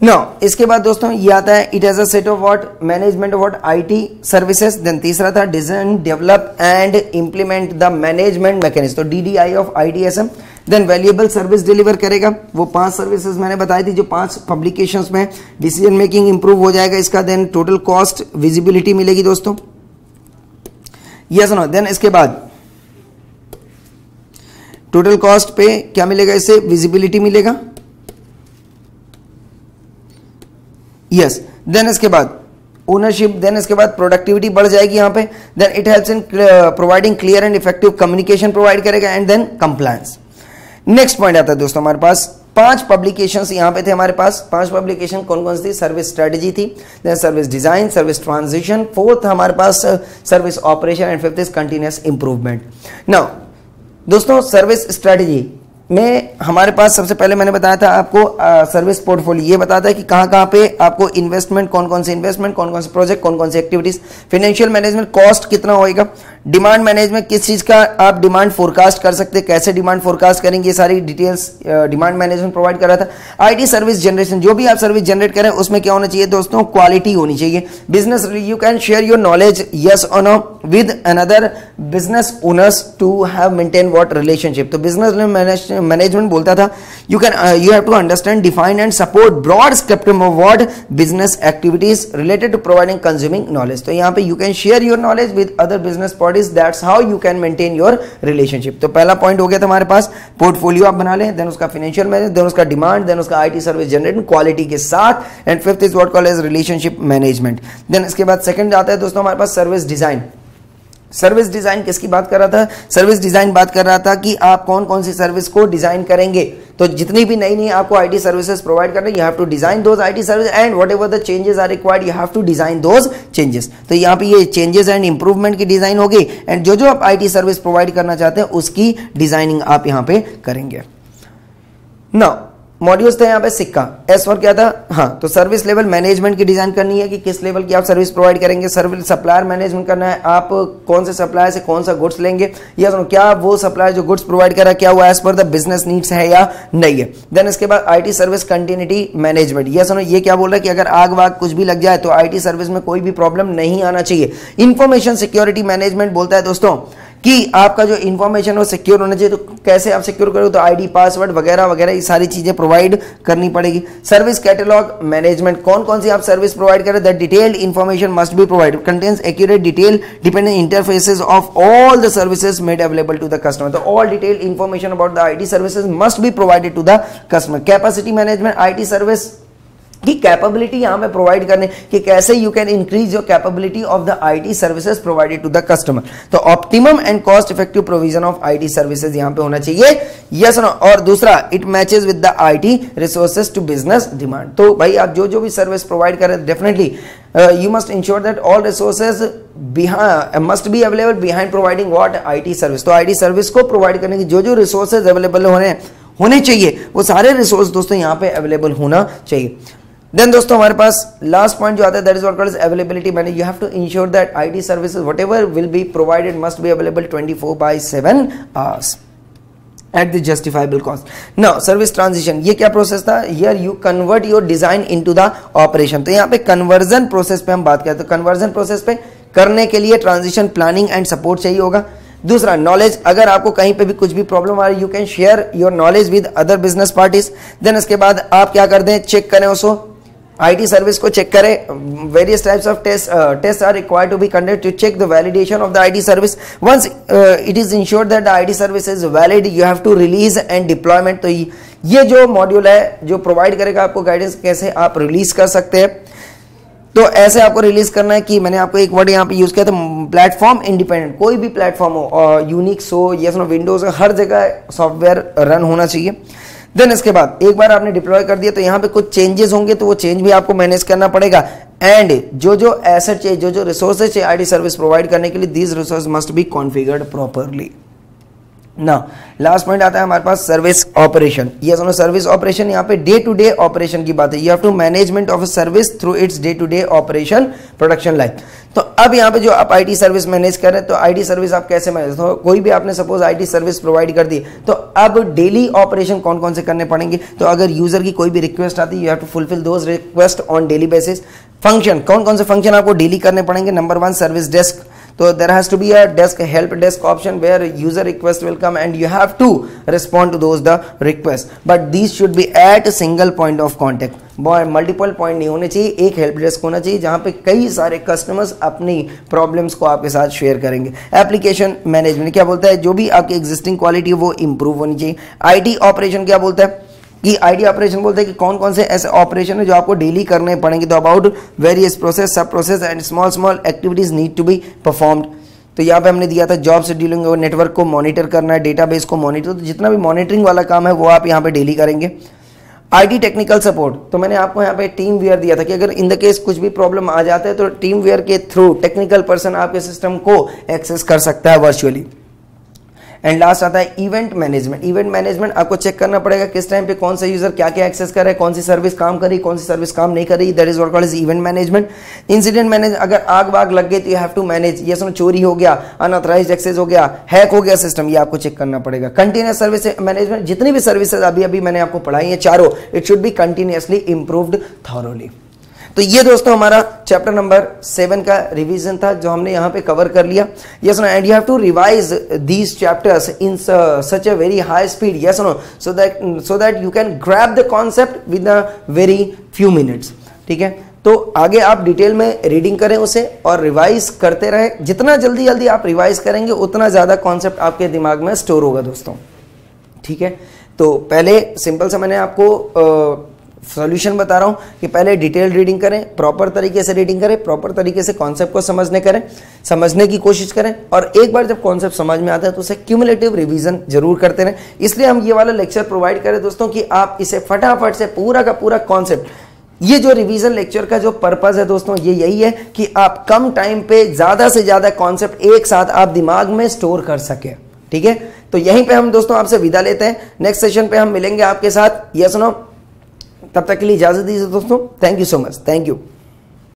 नो, इसके बाद दोस्तों ये आता है, it has a set of what, management of what, IT services. Then तीसरा था design develop and implement the management mechanism, तो DDI of ITSM। Then valuable service deliver करेगा, वो 5 सर्विसेज मैंने बताई थी, जो 5 पब्लिकेशंस में डिसीजन मेकिंग इंप्रूव हो जाएगा इसका। देन टोटल कॉस्ट विजिबिलिटी मिलेगी दोस्तों, यस नो। देन इसके बाद टोटल कॉस्ट पे क्या मिलेगा, इससे विजिबिलिटी मिलेगा, यस। देन इसके बाद ओनरशिप, देन इसके बाद प्रोडक्टिविटी बढ़ जाएगी यहाँ पे, then it helps in providing clear and effective communication provide करेगा, and then compliance. Next point आता है दोस्तों हमारे पास 5 पब्लिकेशंस यहाँ पे थे हमारे पास। 5 पब्लिकेशन कौन कौन सी थी? सर्विस स्ट्रेटजी थी, then service design, service transition, fourth हमारे पास service operation, and fifth is continuous improvement. Now दोस्तों सर्विस स्ट्रेटजी में हमारे पास सबसे पहले मैंने बताया था आपको सर्विस पोर्टफोलियो, ये बताता है कि कहाँ कहाँ पे आपको इन्वेस्टमेंट, कौन कौन से इन्वेस्टमेंट, कौन कौन से प्रोजेक्ट, कौन कौन से एक्टिविटीज, फाइनेंशियल मैनेजमेंट, कॉस्ट कितना होएगा, डिमांड मैनेजमेंट, किस चीज का आप डिमांड फोरकास्ट कर सकते हैं, कैसे डिमांड फोरकास्ट करेंगे, ये सारी डिटेल्स डिमांड मैनेजमेंट प्रोवाइड कर रहा था। आईटी सर्विस जनरेशन, जो भी आप सर्विस जनरेट करें उसमें क्या होना चाहिए दोस्तों? क्वालिटी होनी चाहिए। Business, you can share your knowledge yes और no with another business owners to have maintain what relationship. तो बिजनेस मैनेजमेंट बोलता था you have to understand, define and support broad spectrum of what business activities related to providing consuming knowledge. तो यहाँ पे you can share your knowledge with other business parties, that's how you can maintain your relationship. तो पहला पॉइंट हो गया था हमारे पास, पोर्टफोलियो आप बना लें, देन उसका फाइनेंशियल मैनेजमेंट, देन उसका डिमांड, देन उसका आईटी सर्विस जनरेशन क्वालिटी के साथ, and fifth is what called as relationship management. Then इसके बाद सेकंड आता है दोस्तों हमारे पास सर्विस डिजाइन। सर्विस डिजाइन किसकी बात कर रहा था? सर्विस डिजाइन बात कर रहा था कि आप कौन कौन सी सर्विस को डिजाइन करेंगे। तो जितनी भी नई नई आपको आईटी सर्विसेज प्रोवाइड करना है, you have to design those IT service, and whatever the changes are required you have to design those changes. तो यहाँ पे ये चेंजेस एंड इंप्रूवमेंट की डिजाइन होगी, एंड जो जो आप आईटी सर्विस प्रोवाइड करना चाहते हैं उसकी डिजाइनिंग आप यहाँ पे करेंगे। नाउ मॉड्यूल्स थे यहाँ पे सिक्का, एस फॉर क्या था? हाँ, तो सर्विस लेवल मैनेजमेंट की डिजाइन करनी है कि किस लेवल की आप सर्विस प्रोवाइड करेंगे। सर्विस सप्लायर मैनेजमेंट करना है, आप कौन से सप्लायर से कौन सा गुड्स लेंगे, या सुनो क्या वो सप्लायर जो गुड्स प्रोवाइड कर रहा है क्या वो as per the business needs है या नहीं है। देन इसके बाद आईटी सर्विस कंटिन्यूटी मैनेजमेंट, ये सुनो ये क्या बोल रहा है कि अगर आग वाग कुछ भी लग जाए तो आईटी सर्विस में कोई भी प्रॉब्लम नहीं आना चाहिए। इंफॉर्मेशन सिक्योरिटी मैनेजमेंट बोलता है दोस्तों कि आपका जो इन्फॉर्मेशन हो सिक्योर होना चाहिए। तो कैसे आप सिक्योर करोगे? तो आईडी, पासवर्ड वगैरह वगैरह ये सारी चीजें प्रोवाइड करनी पड़ेगी। सर्विस कैटलॉग मैनेजमेंट, कौन कौन सी आप सर्विस प्रोवाइड करें, that detailed information must be provided, contains accurate detail dependent interfaces of all the services made available to the customer. तो all detail information about the IT services must be provided to the customer. Capacity management, IT service की कैपेबिलिटी यहां पे प्रोवाइड करने कि कैसे you can increase your capability of the IT services provided to the customer. तो optimum and cost effective provision of IT services यहां पे होना चाहिए, यस नो। और दूसरा, it matches with the IT resources to business demand. तो भाई आप जो जो भी सर्विस प्रोवाइड करें, definitely you must ensure that all resources must be available behind providing what IT service। तो IT सर्विस को प्रोवाइड करने की जो जो रिसोर्सेज अवेलेबल होने चाहिए वो सारे रिसोर्स दोस्तों यहाँ पे अवेलेबल होना चाहिए। देन दोस्तों हमारे पास लास्ट पॉइंट जो आता है that is what called availability manage. You have to ensure that IT services whatever will be provided must be available 24/7 hours at the justifiable cost. Now service transition, ये क्या प्रोसेस था? Here you convert your design into the operation। तो यहाँ पे कन्वर्जन प्रोसेस पे हम बात करते हैं। तो कन्वर्जन प्रोसेस पे करने के लिए ट्रांजिशन प्लानिंग एंड सपोर्ट चाहिए होगा। दूसरा, नॉलेज, अगर आपको कहीं पे भी कुछ भी प्रॉब्लम आ रही है you can share your knowledge with other business parties. Then इसके बाद आप क्या कर दें, चेक करें उसको, आईटी सर्विस को चेक करें। Various types of test are required to be conduct to check the validation of the IT service. Once it is ensured that the IT service is valid you have to release and deployment. तो ये जो मॉड्यूल है जो प्रोवाइड करेगा आपको गाइडेंस कैसे आप रिलीज कर सकते हैं। तो ऐसे आपको रिलीज करना है कि मैंने आपको एक वर्ड यहाँ पे यूज किया था, प्लेटफॉर्म इंडिपेंडेंट। कोई भी प्लेटफॉर्म हो, यूनिक्स हो, यस नो, विंडोज हो, हर जगह सॉफ्टवेयर रन होना चाहिए। देन इसके बाद एक बार आपने डिप्लॉय कर दिया तो यहाँ पे कुछ चेंजेस होंगे तो वो चेंज भी आपको मैनेज करना पड़ेगा। एंड जो जो एसेट चाहिए, जो जो रिसोर्सेज चाहिए आईटी सर्विस प्रोवाइड करने के लिए, these resource must be configured properly. ना लास्ट पॉइंट आता है हमारे पास सर्विस ऑपरेशन। ये सुनो, सर्विस ऑपरेशन यहाँ पे डे टू डे ऑपरेशन की बात है। You have to management of service through its day to day operation production line. तो अब यहाँ पे जो आप आईटी सर्विस मैनेज कर रहे हैं, तो आईटी सर्विस आप कैसे मैनेज, तो कोई भी आपने सपोज आईटी सर्विस प्रोवाइड कर दी तो अब डेली ऑपरेशन कौन कौन से करने पड़ेंगे। तो अगर यूजर की कोई भी रिक्वेस्ट आती है you have to fulfil those request on daily basis. Function, कौन कौन से फंक्शन आपको डेली करने पड़ेंगे। Number 1, service desk. So there has to be a desk, help desk option where user request will come and you have to respond to those the requests. But these should be at a single point of contact. Multiple point नहीं होने चाहिए, एक हेल्प डेस्क होना चाहिए जहां पे कई सारे कस्टमर्स अपनी प्रॉब्लम्स को आपके साथ शेयर करेंगे। एप्लीकेशन मैनेजमेंट क्या बोलता है, जो भी आपकी एग्जिस्टिंग क्वालिटी है वो इंप्रूव होनी चाहिए। आईटी ऑपरेशन क्या बोलता है, ई आईडी ऑपरेशन बोलते हैं कि कौन कौन से ऐसे ऑपरेशन है जो आपको डेली करने पड़ेंगे। तो अबाउट वेरियस प्रोसेस, सब process and small small activities need to be performed. तो यहाँ पे हमने दिया था जॉब शेड्यूलिंग और नेटवर्क को मॉनिटर करना है, डेटाबेस को मॉनिटर, तो जितना भी मॉनिटरिंग वाला काम है वो आप यहाँ पे डेली करेंगे। आईटी टेक्निकल सपोर्ट, तो मैंने आपको यहाँ पे टीम वेयर दिया था कि अगर इन द केस कुछ भी प्रॉब्लम आ जाता है तो टीम वेयर के थ्रू टेक्निकल पर्सन आपके सिस्टम को एक्सेस कर सकता है वर्चुअली। एंड लास्ट आता है इवेंट मैनेजमेंट। इवेंट मैनेजमेंट आपको चेक करना पड़ेगा किस टाइम पे कौन सा यूजर क्या क्या एक्सेस कर रहा है, कौन सी सर्विस काम कर रही, कौन सी सर्विस काम नहीं कर रही, that is what called as event management. Incident manage, अगर आग वाग लग गई तो यू हैव टू मैनेज, ये सुनो चोरी हो गया, अनऑथराइज्ड एक्सेस हो गया, हैक हो गया सिस्टम, ये आपको चेक करना पड़ेगा। कंटिन्यूअस सर्विस मैनेजमेंट, जितनी भी सर्विसेज अभी मैंने आपको पढ़ाई है चारों, it should B continuously improved thoroughly. तो ये दोस्तों हमारा चैप्टर नंबर 7 का रिवीजन था जो हमने यहाँ पे कवर कर लिया। Yes no, and you have to revise these chapters in such a very high speed, yes no, so that you can grab the concept with a very few minutes. ठीक है, तो आगे आप डिटेल में रीडिंग करें उसे और रिवाइज करते रहे। जितना जल्दी जल्दी आप रिवाइज करेंगे उतना ज्यादा कॉन्सेप्ट आपके दिमाग में स्टोर होगा दोस्तों। ठीक है, तो पहले सिंपल सा मैंने आपको सॉल्यूशन बता रहा हूं कि पहले डिटेल रीडिंग करें, प्रॉपर तरीके से रीडिंग करें, प्रॉपर तरीके से कॉन्सेप्ट को समझने की कोशिश करें, और एक बार जब कॉन्सेप्ट समझ में आता है तो उसे क्यूमुलेटिव रिवीजन जरूर करते रहें। इसलिए हम ये वाला लेक्चर प्रोवाइड करें दोस्तों कि आप इसे फटाफट से पूरा का पूरा कॉन्सेप्ट, ये जो रिवीजन लेक्चर का जो पर्पस है दोस्तों ये यही है कि आप कम टाइम पे ज्यादा से ज्यादा कॉन्सेप्ट एक साथ आप दिमाग में स्टोर कर सके। ठीक है, तो यहीं पे हम दोस्तों आपसे विदा लेते हैं। नेक्स्ट सेशन पे हम मिलेंगे आपके साथ। यस नो, तब तक के लिए इजाजत दीजिए दोस्तों। Thank you so much, thank you.